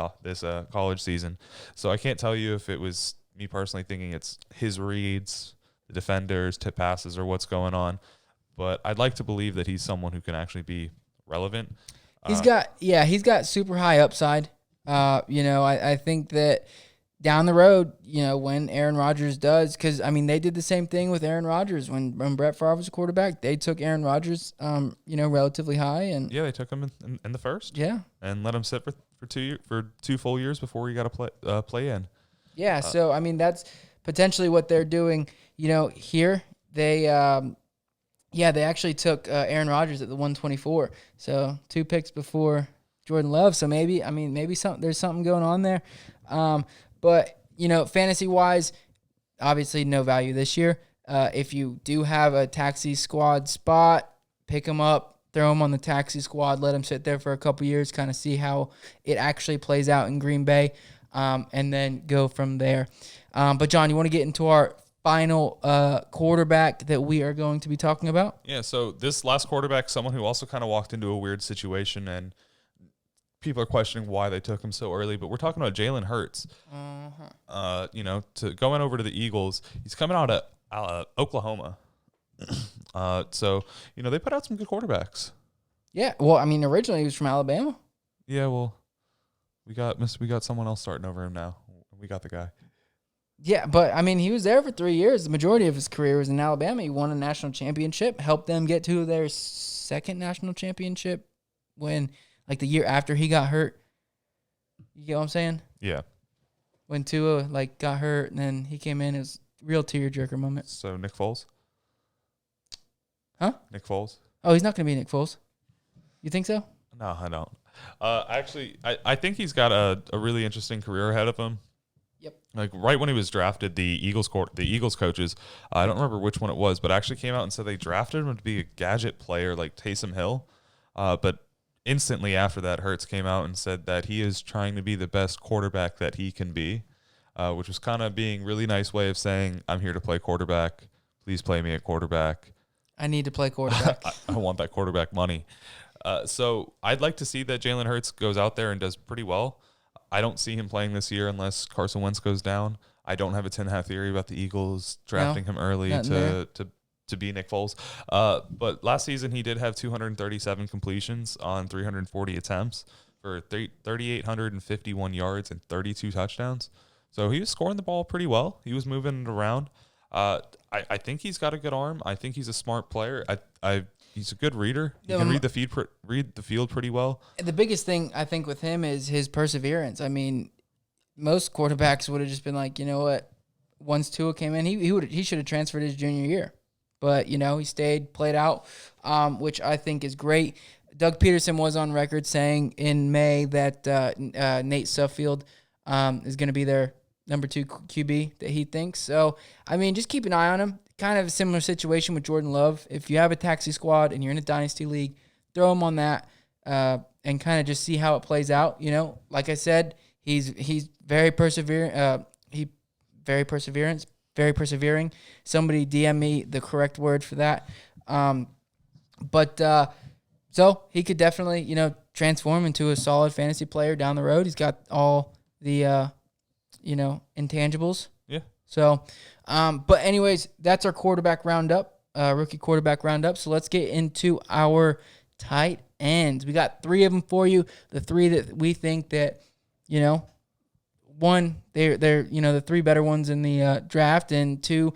college season, so I can't tell you if it was me personally thinking it's his reads, the defenders, tip passes, or what's going on. But I'd like to believe that he's someone who can actually be relevant. He's got super high upside. I think that down the road, when Aaron Rodgers does, because, they did the same thing with Aaron Rodgers. When Brett Favre was a quarterback, they took Aaron Rodgers, relatively high. And yeah, they took him in the first. Yeah. And let him sit for 2 full years before he got to play in. Yeah, so, that's potentially what they're doing. Here, they actually took Aaron Rodgers at the 124. So 2 picks before Jordan Love. So maybe there's something going on there. But, fantasy-wise, obviously no value this year. If you do have a taxi squad spot, pick him up, throw him on the taxi squad, let him sit there for a couple years, kind of see how it actually plays out in Green Bay. And then go from there. But, John, you want to get into our final quarterback that we are going to be talking about? Yeah, so this last quarterback, someone who also kind of walked into a weird situation, and people are questioning why they took him so early, but we're talking about Jalen Hurts. To going over to the Eagles, he's coming out of Oklahoma. So, they put out some good quarterbacks. Yeah, well, originally he was from Alabama. Yeah, well, we got someone else starting over him now. We got the guy. Yeah, but he was there for 3 years. The majority of his career was in Alabama. He won a national championship, helped them get to their second national championship when, the year after he got hurt. You get what I'm saying? Yeah. When Tua got hurt and then he came in, it was a real tearjerker moment. So Nick Foles? Huh? Nick Foles? Oh, he's not going to be Nick Foles. You think so? No, I don't. Actually, I think he's got a really interesting career ahead of him. Yep. Right when he was drafted, the Eagles coaches, I don't remember which one it was, but actually came out and said they drafted him to be a gadget player like Taysom Hill. But instantly after that, Hurts came out and said that he is trying to be the best quarterback that he can be, which was kind of being really nice way of saying, I'm here to play quarterback. Please play me at quarterback. I need to play quarterback. I want that quarterback money. So I'd like to see that Jalen Hurts goes out there and does pretty well. I don't see him playing this year unless Carson Wentz goes down. I don't have a 10-hat theory about the Eagles drafting him early to be Nick Foles. But last season he did have 237 completions on 340 attempts for 3,851 yards and 32 touchdowns. So he was scoring the ball pretty well. He was moving it around. I think he's got a good arm. I think he's a smart player. He's a good reader. He can read the field pretty well. The biggest thing I think with him is his perseverance. I mean, most quarterbacks would have just been like, you know what, once Tua came in, he should have transferred his junior year. But, you know, he stayed, played out, which I think is great. Doug Peterson was on record saying in May that Nate Suffield is going to be their number 2 QB that he thinks. So, I mean, just keep an eye on him. Kind of a similar situation with Jordan Love. If you have a taxi squad and you're in a dynasty league, throw him on that and kind of just see how it plays out. You know, like I said, he's very persevering. Very persevering. Somebody DM me the correct word for that. So he could definitely, you know, transform into a solid fantasy player down the road. He's got all the, intangibles. Yeah. So, but anyways, that's our quarterback roundup, rookie quarterback roundup. So let's get into our tight ends. We got 3 of them for you. The 3 that we think that, you know, 1, they're you know, the 3 better ones in the draft, and 2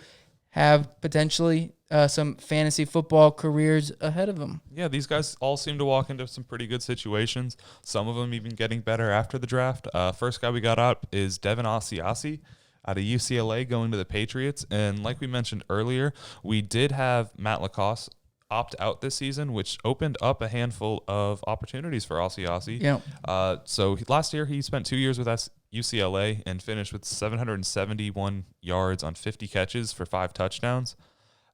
have potentially some fantasy football careers ahead of them. Yeah, these guys all seem to walk into some pretty good situations. Some of them even getting better after the draft. First guy we got up is Devin Asiasi out of UCLA going to the Patriots. And like we mentioned earlier, we did have Matt Lacoste opt out this season, which opened up a handful of opportunities for Asiasi. Yeah. So last year he spent 2 years with UCLA and finished with 771 yards on 50 catches for 5 touchdowns.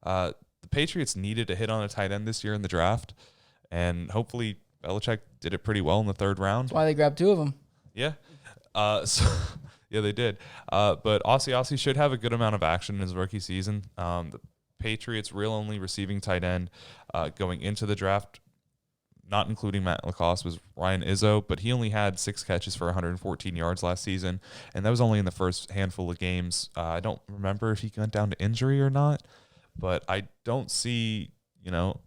The Patriots needed to hit on a tight end this year in the draft, and hopefully Belichick did it pretty well in the 3rd round. That's why they grabbed 2 of them. Yeah. Yeah, they did. But Asiasi should have a good amount of action in his rookie season. The Patriots' real only receiving tight end going into the draft, not including Matt Lacoste, was Ryan Izzo, but he only had 6 catches for 114 yards last season, and that was only in the first handful of games. I don't remember if he went down to injury or not, but I don't see, you know,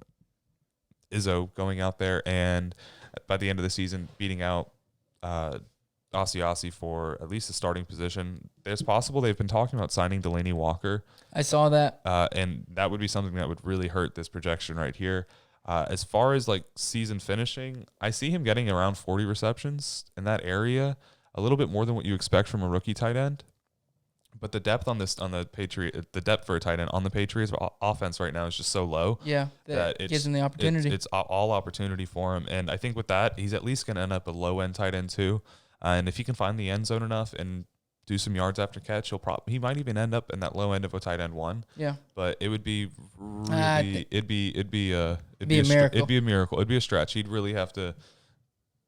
Izzo going out there and by the end of the season beating out Asiasi for at least a starting position. It's possible they've been talking about signing Delaney Walker. I saw that. And that would be something that would really hurt this projection right here. As far as like season finishing, I see him getting around 40 receptions in that area, a little bit more than what you expect from a rookie tight end. But the depth on the depth for a tight end on the Patriots offense right now is just so low. Yeah, that it gives him the opportunity. It's all opportunity for him, and I think with that, he's at least going to end up a low end tight end too. And if he can find the end zone enough and do some yards after catch, he might even end up in that low end of a tight end 1. Yeah, but it would be really it'd be a miracle. It'd be a miracle. It'd be a stretch. He'd really have to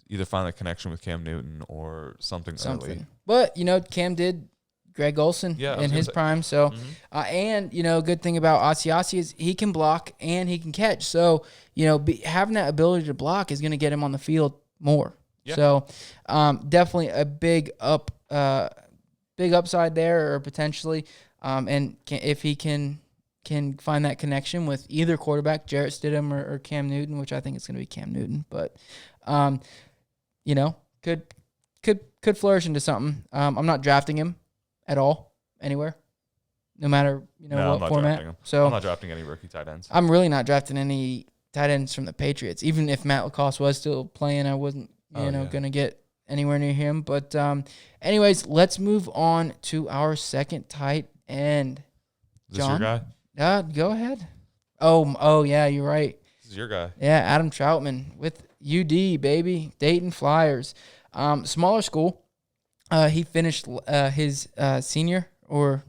either find a connection with Cam Newton or something. Early. But you know, Cam did Greg Olsen in his prime. So, and, you know, good thing about Asiasi is he can block and he can catch. So, you know, having that ability to block is going to get him on the field more. Yeah. So, definitely a big upside there, or potentially. And if he can find that connection with either quarterback, Jarrett Stidham or Cam Newton, which I think it's going to be Cam Newton, but, you know, could flourish into something. I'm not drafting him at all, anywhere, no matter what format. So I'm not drafting any rookie tight ends. I'm really not drafting any tight ends from the Patriots. Even if Matt Lacoste was still playing, I wasn't going to get anywhere near him. But anyways, let's move on to our second tight end. Is this your guy? Go ahead. Oh yeah, you're right. This is your guy. Yeah, Adam Trautman with UD, baby, Dayton Flyers. Smaller school. He finished his senior year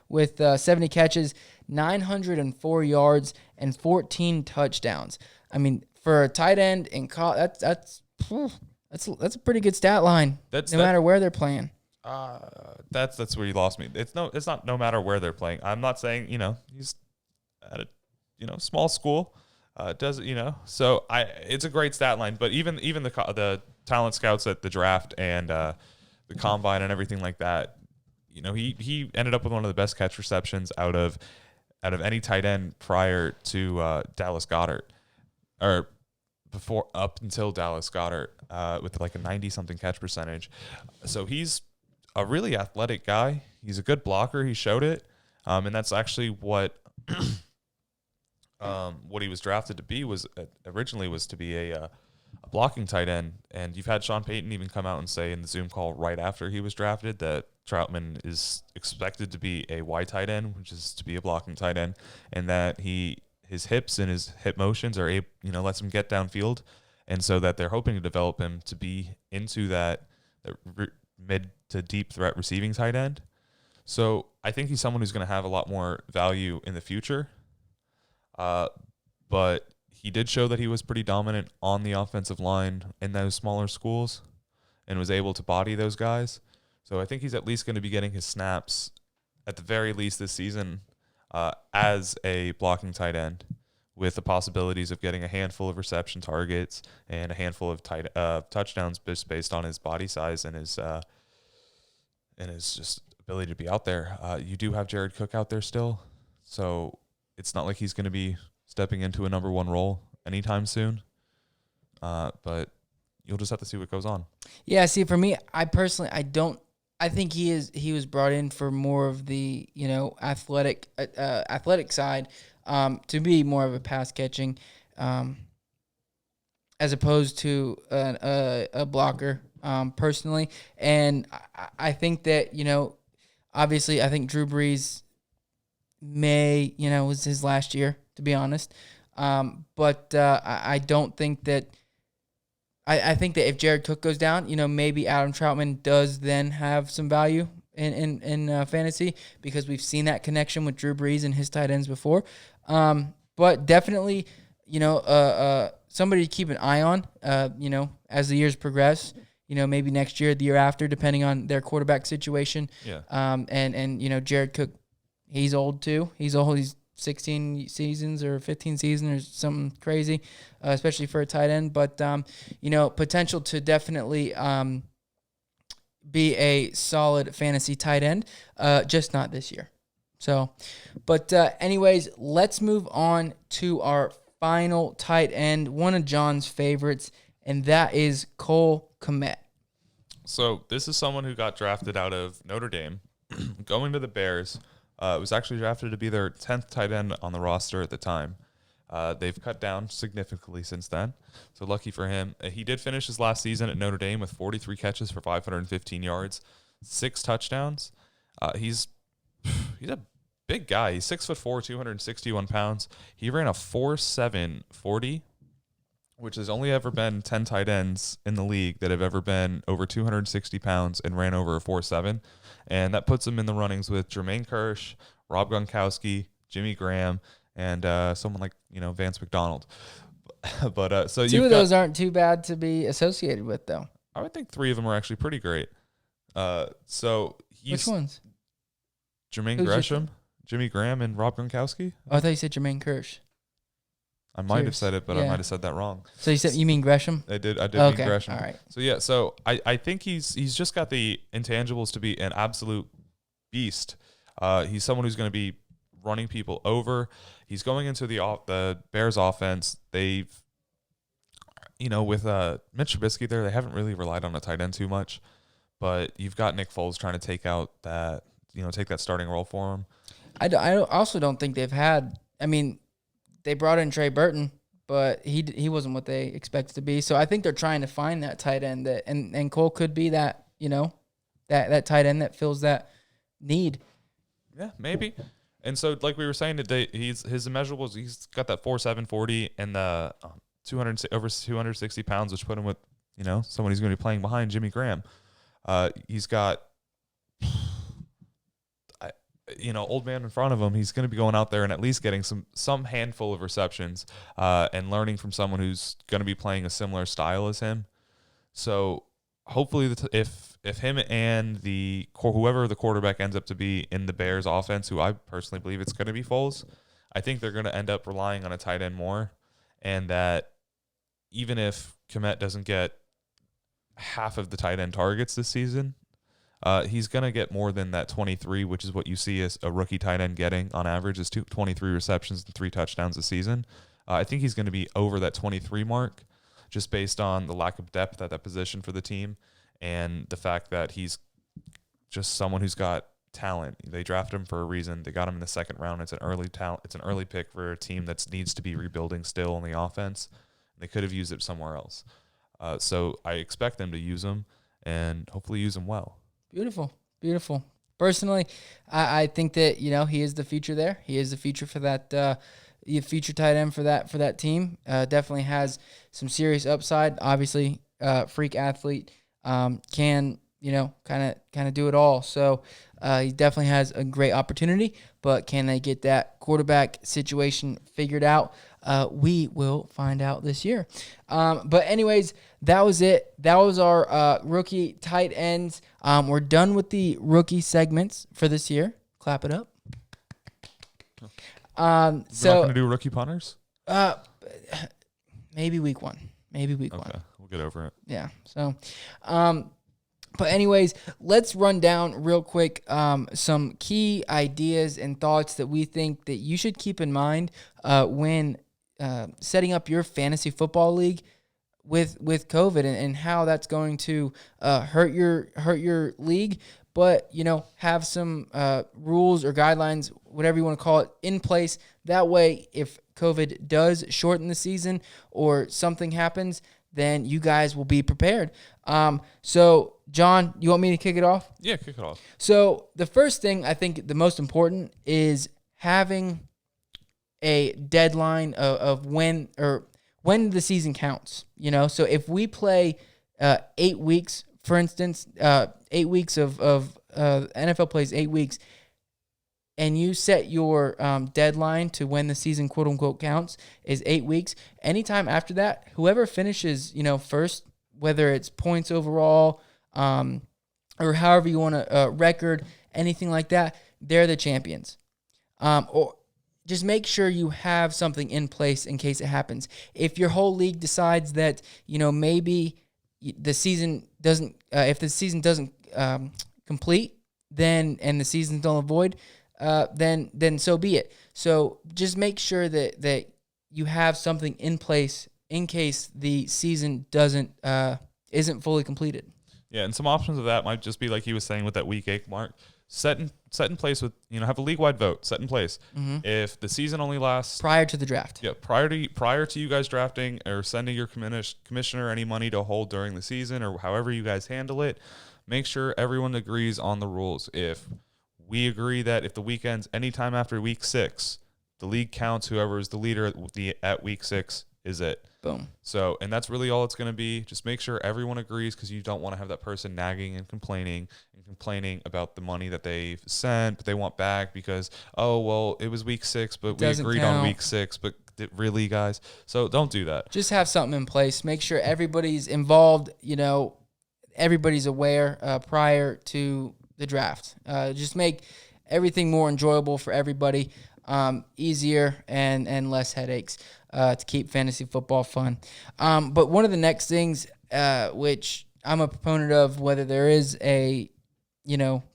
with 70 catches, 904 yards, and 14 touchdowns. I mean, for a tight end in college, that's a pretty good stat line. No matter where they're playing. That's where you lost me. It's not no matter where they're playing. I'm not saying he's at a small school. So it's a great stat line, but even the talent scouts at the draft and the combine and everything like that, he ended up with one of the best catch receptions out of any tight end prior to Dallas Goedert, or before up until Dallas Goedert with like a 90-something catch percentage. So he's a really athletic guy. He's a good blocker. He showed it. And that's actually what he was drafted to be originally was to be a blocking tight end. And you've had Sean Payton even come out and say in the Zoom call right after he was drafted that Trautman is expected to be a wide tight end, which is to be a blocking tight end, and that his hips and his hip motions are lets him get downfield, and so that they're hoping to develop him to be into that mid to deep threat receiving tight end. So I think he's someone who's going to have a lot more value in the future. But he did show that he was pretty dominant on the offensive line in those smaller schools and was able to body those guys. So I think he's at least going to be getting his snaps at the very least this season as a blocking tight end, with the possibilities of getting a handful of reception targets and a handful of touchdowns just based on his body size and his just ability to be out there. You do have Jared Cook out there still, so it's not like he's going to be stepping into a number one role anytime soon. But you'll just have to see what goes on. Yeah, see, for me, I think he was brought in for more of the, athletic side, to be more of a pass catching, as opposed to a blocker, personally. And I think that, obviously I think Drew Brees was his last year, to be honest. But I don't think that, I think that if Jared Cook goes down, maybe Adam Trautman does then have some value in fantasy, because we've seen that connection with Drew Brees and his tight ends before. But definitely, somebody to keep an eye on, as the years progress, maybe next year, the year after, depending on their quarterback situation. Yeah. And Jared Cook, he's old too. He's 16 seasons or 15 seasons or something crazy, especially for a tight end. But, potential to definitely be a solid fantasy tight end, just not this year. So, but anyways, let's move on to our final tight end, one of John's favorites, and that is Cole Kmet. So this is someone who got drafted out of Notre Dame, going to the Bears. Was actually drafted to be their 10th tight end on the roster at the time. They've cut down significantly since then, so lucky for him. He did finish his last season at Notre Dame with 43 catches for 515 yards, 6 touchdowns. He's a big guy. He's 6'4", 261 pounds. He ran a 4.7 40, which has only ever been 10 tight ends in the league that have ever been over 260 pounds and ran over a 4.7. And that puts him in the runnings with Jermaine Kearse, Rob Gronkowski, Jimmy Graham, and someone like, Vance McDonald. But so two of those aren't too bad to be associated with, though. I would think 3 of them are actually pretty great. So which ones? Jermaine Gresham, Jimmy Graham, and Rob Gronkowski. Oh, I thought you said Jermaine Kearse. I might have said it, but I might have said that wrong. So you mean Gresham? I did mean Gresham. All right. So yeah, I think he's just got the intangibles to be an absolute beast. He's someone who's going to be running people over. He's going into the Bears offense. They've, with Mitch Trubisky there, they haven't really relied on a tight end too much, but you've got Nick Foles trying to take out that, take that starting role for him. I also don't think they've had. I mean, they brought in Trey Burton, but he wasn't what they expected to be. So I think they're trying to find that tight end and Cole could be that, that tight end that fills that need. Yeah, maybe. And so, like we were saying today, his immeasurables. He's got that 4.7 40 and the over 260 pounds, which put him with someone who's going to be playing behind Jimmy Graham. He's got old man in front of him. He's going to be going out there and at least getting some handful of receptions and learning from someone who's going to be playing a similar style as him. So hopefully, if him and whoever the quarterback ends up to be in the Bears offense, who I personally believe it's going to be Foles, I think they're going to end up relying on a tight end more, and that even if Kmet doesn't get half of the tight end targets this season, he's going to get more than that 23, which is what you see as a rookie tight end getting on average, is 23 receptions and 3 touchdowns a season. I think he's going to be over that 23 mark. just based on the lack of depth at that position for the team and the fact that he's just someone who's got talent. They drafted him for a reason. They got him in the second round. It's an early talent. It's an early pick for a team that needs to be rebuilding still on the offense. They could have used it somewhere else. So I expect them to use him and hopefully use him well. Beautiful. Personally, I think that, he is the future there. He is the future for that future tight end for that team. Definitely has some serious upside. Obviously, freak athlete, can kind of do it all. So he definitely has a great opportunity. But can they get that quarterback situation figured out? We will find out this year. But anyways, that was it. That was our rookie tight ends. We're done with the rookie segments for this year. Clap it up. We're not going to do rookie punters? Maybe week one. Okay, we'll get over it. Yeah. So, but anyways, let's run down real quick some key ideas and thoughts that we think that you should keep in mind when setting up your fantasy football league with COVID and how that's going to hurt your league. But, have some rules or guidelines, whatever you want to call it, in place. That way, if COVID does shorten the season or something happens, then you guys will be prepared. So, John, you want me to kick it off? Yeah, kick it off. So, the first thing I think the most important is having a deadline of when the season counts. So if we play 8 weeks, for instance, 8 weeks of NFL plays 8 weeks, and you set your deadline to when the season quote unquote counts is 8 weeks. Anytime after that, whoever finishes first, whether it's points overall or however you want to record, anything like that, they're the champions. Or just make sure you have something in place in case it happens. If your whole league decides that maybe the season doesn't, if the season doesn't complete, and the season's null and void, then so be it. So just make sure that you have something in place in case the season isn't fully completed. Yeah, and some options of that might just be like he was saying with that week 8 mark. Set in place with have a league-wide vote set in place. Mm-hmm. If the season only lasts prior to the draft. Yeah, prior to you guys drafting or sending your commissioner any money to hold during the season or however you guys handle it, make sure everyone agrees on the rules. If we agree that if the week ends anytime after week 6, the league counts whoever is the leader at week 6 is it. Boom. So, and that's really all it's going to be. Just make sure everyone agrees because you don't want to have that person nagging and complaining about the money that they've sent, but they want back because, oh, well, it was week 6, but we agreed on week 6, but really, guys? So don't do that. Just have something in place. Make sure everybody's involved, everybody's aware prior to the draft. Just make everything more enjoyable for everybody, easier and less headaches. To keep fantasy football fun. But one of the next things, which I'm a proponent of, whether there is a,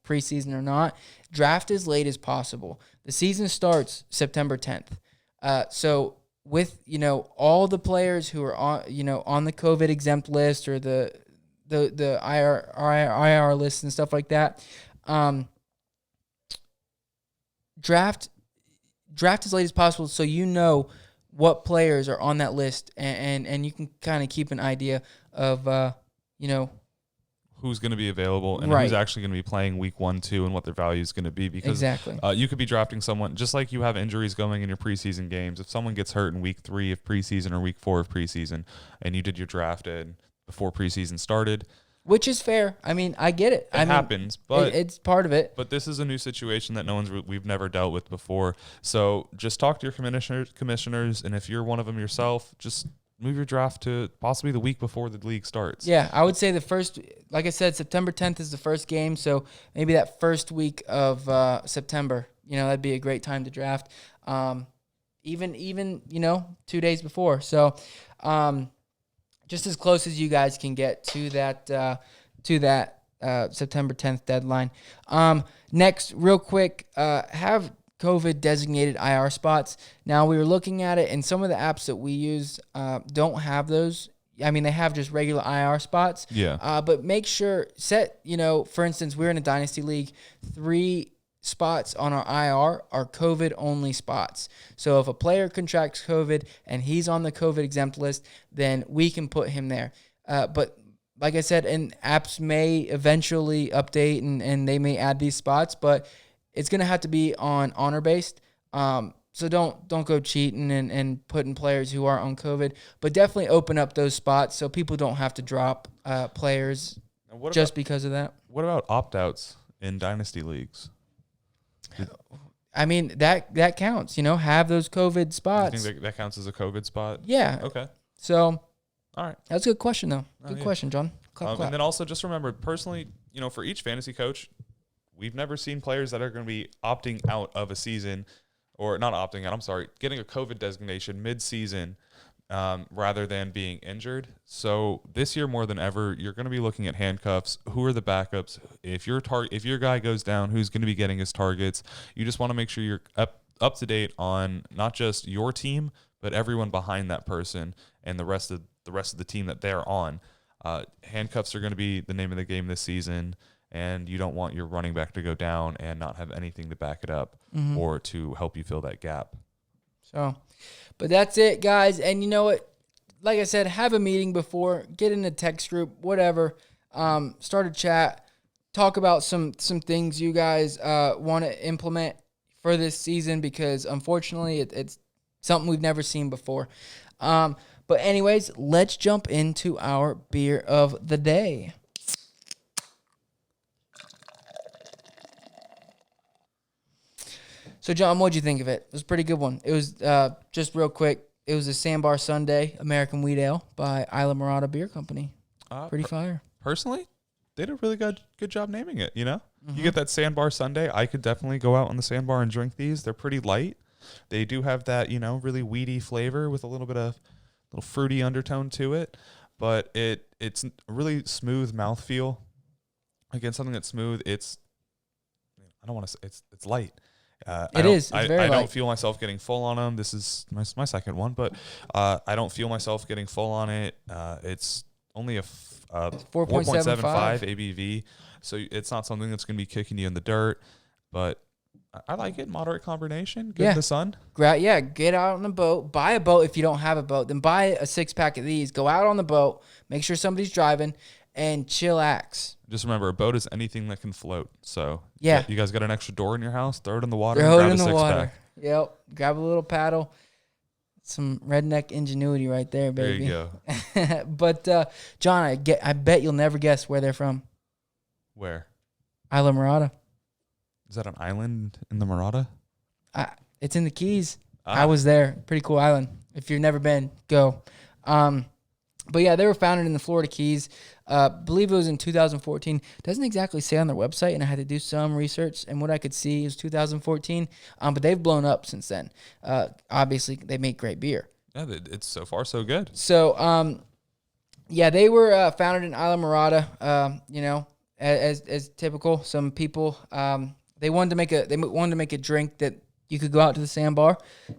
preseason or not, draft as late as possible. The season starts September 10th. So with, all the players who are on the COVID exempt list or the IR list and stuff like that, draft as late as possible so what players are on that list, and you can kind of keep an idea of, who's going to be available and who's actually going to be playing week 1, 2, and what their value is going to be. Because exactly. You could be drafting someone, just like you have injuries going in your preseason games. If someone gets hurt in week 3 of preseason or week 4 of preseason, and you did your draft before preseason started, which is fair. I mean, I get it. It happens, but it's part of it. But this is a new situation that we've never dealt with before. So just talk to your commissioners, and if you're one of them yourself, just move your draft to possibly the week before the league starts. Yeah, I would say like I said, September 10th is the first game, so maybe that first week of September, that'd be a great time to draft. Even 2 days before. So, just as close as you guys can get to that September 10th deadline. Next, real quick, have COVID designated IR spots. Now, we were looking at it, and some of the apps that we use don't have those I mean, they have just regular IR spots. Yeah. But make sure, for instance, we're in a Dynasty League. 3 spots on our IR are COVID-only spots. So if a player contracts COVID and he's on the COVID exempt list, then we can put him there. But like I said, and apps may eventually update and they may add these spots, but it's going to have to be on honor-based. So don't go cheating and putting players who are on COVID, but definitely open up those spots so people don't have to drop players because of that. What about opt-outs in Dynasty Leagues? I mean, that counts, have those COVID spots. You think that counts as a COVID spot? Yeah. Okay. So, all right. That's a good question, though. Good question, John. Clap. And then also just remember, personally, for each fantasy coach, we've never seen players that are going to be opting out of a season, or not opting out, I'm sorry, getting a COVID designation mid-season rather than being injured. So this year more than ever, you're going to be looking at handcuffs. Who are the backups? If your guy goes down, who's going to be getting his targets? You just want to make sure you're up to date on not just your team, but everyone behind that person and the rest of the team that they're on. Handcuffs are going to be the name of the game this season, and you don't want your running back to go down and not have anything to back it up or to help you fill that gap. So, but that's it, guys. And you know what? Like I said, have a meeting before, get in a text group, whatever. Start a chat, talk about some things you guys want to implement for this season, because unfortunately it's something we've never seen before. But anyways, let's jump into our beer of the day. So, John, what'd you think of it? It was a pretty good one. It was, just real quick, it was a Sandbar Sunday American Wheat Ale by Islamorada Beer Company. Pretty fire. Personally, they did a really good job naming it, You get that Sandbar Sunday. I could definitely go out on the Sandbar and drink these. They're pretty light. They do have that, really weedy flavor with a little bit of little fruity undertone to it, but it's a really smooth mouthfeel. Again, something that's smooth. I don't want to say it's light. It's very light. I don't feel myself getting full on them. This is my second one, but I don't feel myself getting full on it. It's only a 4.75 ABV, so it's not something that's going to be kicking you in the dirt, but I like it. Moderate combination. Good in the sun. Get out on the boat. Buy a boat if you don't have a boat. Then buy a 6-pack of these. Go out on the boat. Make sure somebody's driving and chillax. Just remember, a boat is anything that can float. So yeah, you guys got an extra door in your house? Throw it in the water. Throw and it grab in a the 6-pack. water. Yep. Grab a little paddle. Some redneck ingenuity right there, baby. There you go. But John, I bet you'll never guess where they're from. Where? Islamorada. Is that an island in the Morada? It's in the Keys. I was there. Pretty cool island. If you've never been, go. But yeah, they were founded in the Florida Keys. Believe it was in 2014. Doesn't exactly say on their website, and I had to do some research, and what I could see is 2014. But they've blown up since then. Obviously, they make great beer. Yeah, it's so far so good. So, they were founded in Islamorada. As typical, some people they wanted to make a drink that you could go out to the Sandbar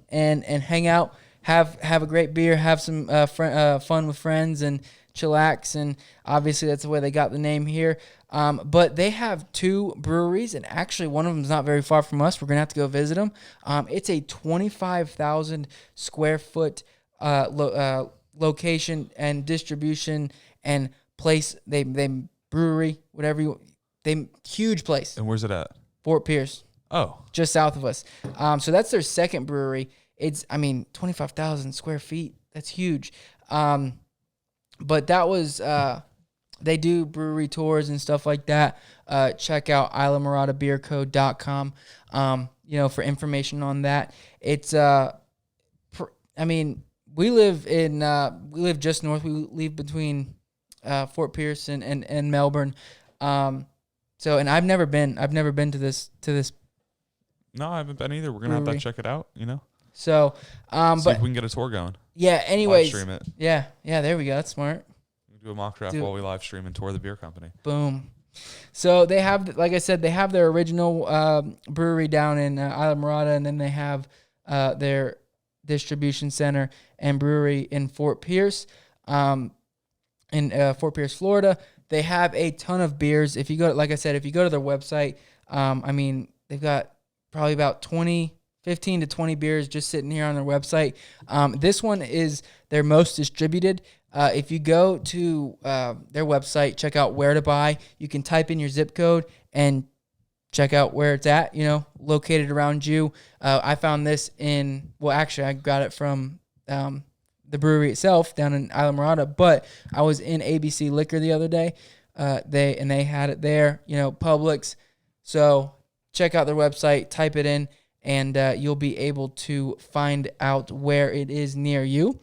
and hang out, have a great beer, have some fun with friends and chillax, and obviously that's the way they got the name here. But they have 2 breweries, and actually one of them is not very far from us. We're gonna have to go visit them. It's a 25,000 square foot location and distribution and place. They brewery, whatever huge place. And where's it at? Fort Pierce. Oh. Just south of us. So that's their second brewery. It's 25,000 square feet. That's huge. But that was, they do brewery tours and stuff like that. Check out islamoradabeerco.com, for information on that. It's, we live just north. We live between Fort Pierce and Melbourne. And I've never been to this. No, I haven't been either. We're gonna have to check it out. So, see if we can get a tour going. Yeah. Anyways. Live stream it. Yeah. There we go. That's smart. We can do a mock draft while we live stream and tour the beer company. Boom. So they have, like I said, they have their original brewery down in Islamorada, and then they have their distribution center and brewery in Fort Pierce. in Fort Pierce, Florida. They have a ton of beers. If you go, like I said, if you go to their website, I mean, they've got probably about 15 to 20 beers just sitting here on their website. This one is their most distributed. If you go to their website, check out where to buy, you can type in your zip code and check out where it's at, located around you. I found this actually I got it from the brewery itself down in Islamorada, but I was in ABC Liquor the other day. They had it there, Publix. So check out their website, type it in, and you'll be able to find out where it is near you.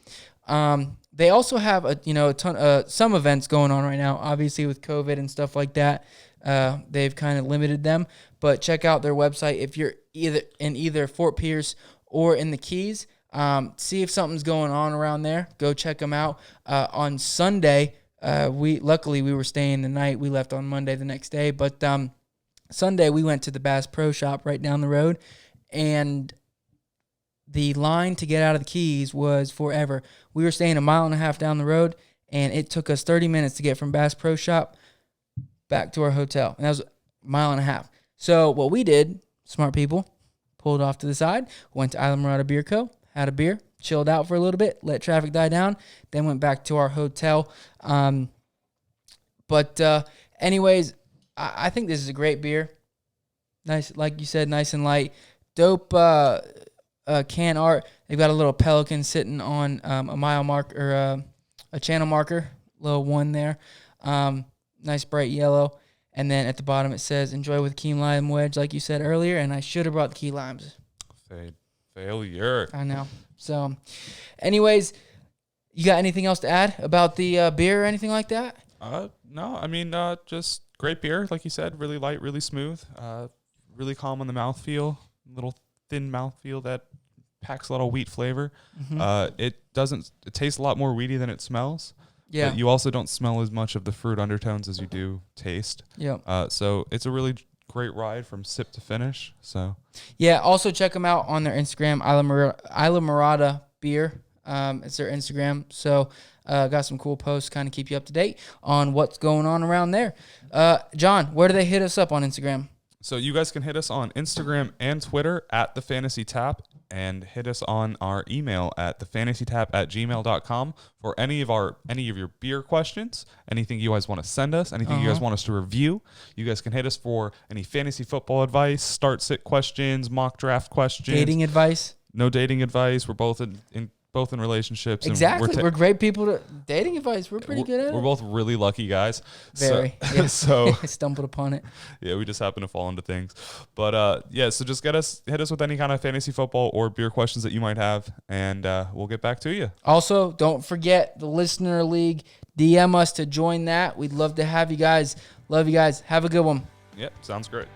They also have a ton some events going on right now, obviously with COVID and stuff like that. They've kind of limited them, but check out their website if you're either Fort Pierce or in the Keys. See if something's going on around there. Go check them out. On Sunday, we were staying the night. We left on Monday the next day, but Sunday we went to the Bass Pro Shop right down the road, and the line to get out of the Keys was forever. We were staying 1.5 miles down the road, and it took us 30 minutes to get from Bass Pro Shop back to our hotel, and that was 1.5 miles. So what we did, smart people, pulled off to the side, went to Islamorada Beer Co., had a beer, chilled out for a little bit, let traffic die down, then went back to our hotel. Anyways, I think this is a great beer. Nice, like you said, nice and light. Dope can art. They've got a little pelican sitting on a mile mark or a channel marker, little one there. Nice bright yellow. And then at the bottom it says, enjoy with key lime wedge, like you said earlier. And I should have brought the key limes. Failure. I know. So, anyways, you got anything else to add about the beer or anything like that? No. I mean, just great beer, like you said. Really light, really smooth. Really calm on the mouthfeel. Little thin mouthfeel that packs a lot of wheat flavor. Mm-hmm. It tastes a lot more weedy than it smells. Yeah. But you also don't smell as much of the fruit undertones as you do taste. Yeah. So it's a really great ride from sip to finish. So yeah, also check them out on their Instagram, Islamorada Beer. It's their Instagram. So got some cool posts, kind of keep you up to date on what's going on around there. John, where do they hit us up on Instagram? So you guys can hit us on Instagram and Twitter at The Fantasy Tap, and hit us on our email at thefantasytap@gmail.com for any of your beer questions, anything you guys want to send us, anything you guys want us to review. You guys can hit us for any fantasy football advice, start-sit questions, mock draft questions. Dating advice? No dating advice. We're both in relationships. Exactly. We're great people to dating advice. We're pretty good at it. We're both really lucky guys. Very. So I stumbled upon it. Yeah, we just happen to fall into things. But so just hit us with any kind of fantasy football or beer questions that you might have, and we'll get back to you. Also, don't forget the Listener League. DM us to join that. We'd love to have you guys. Love you guys. Have a good one. Yep, sounds great.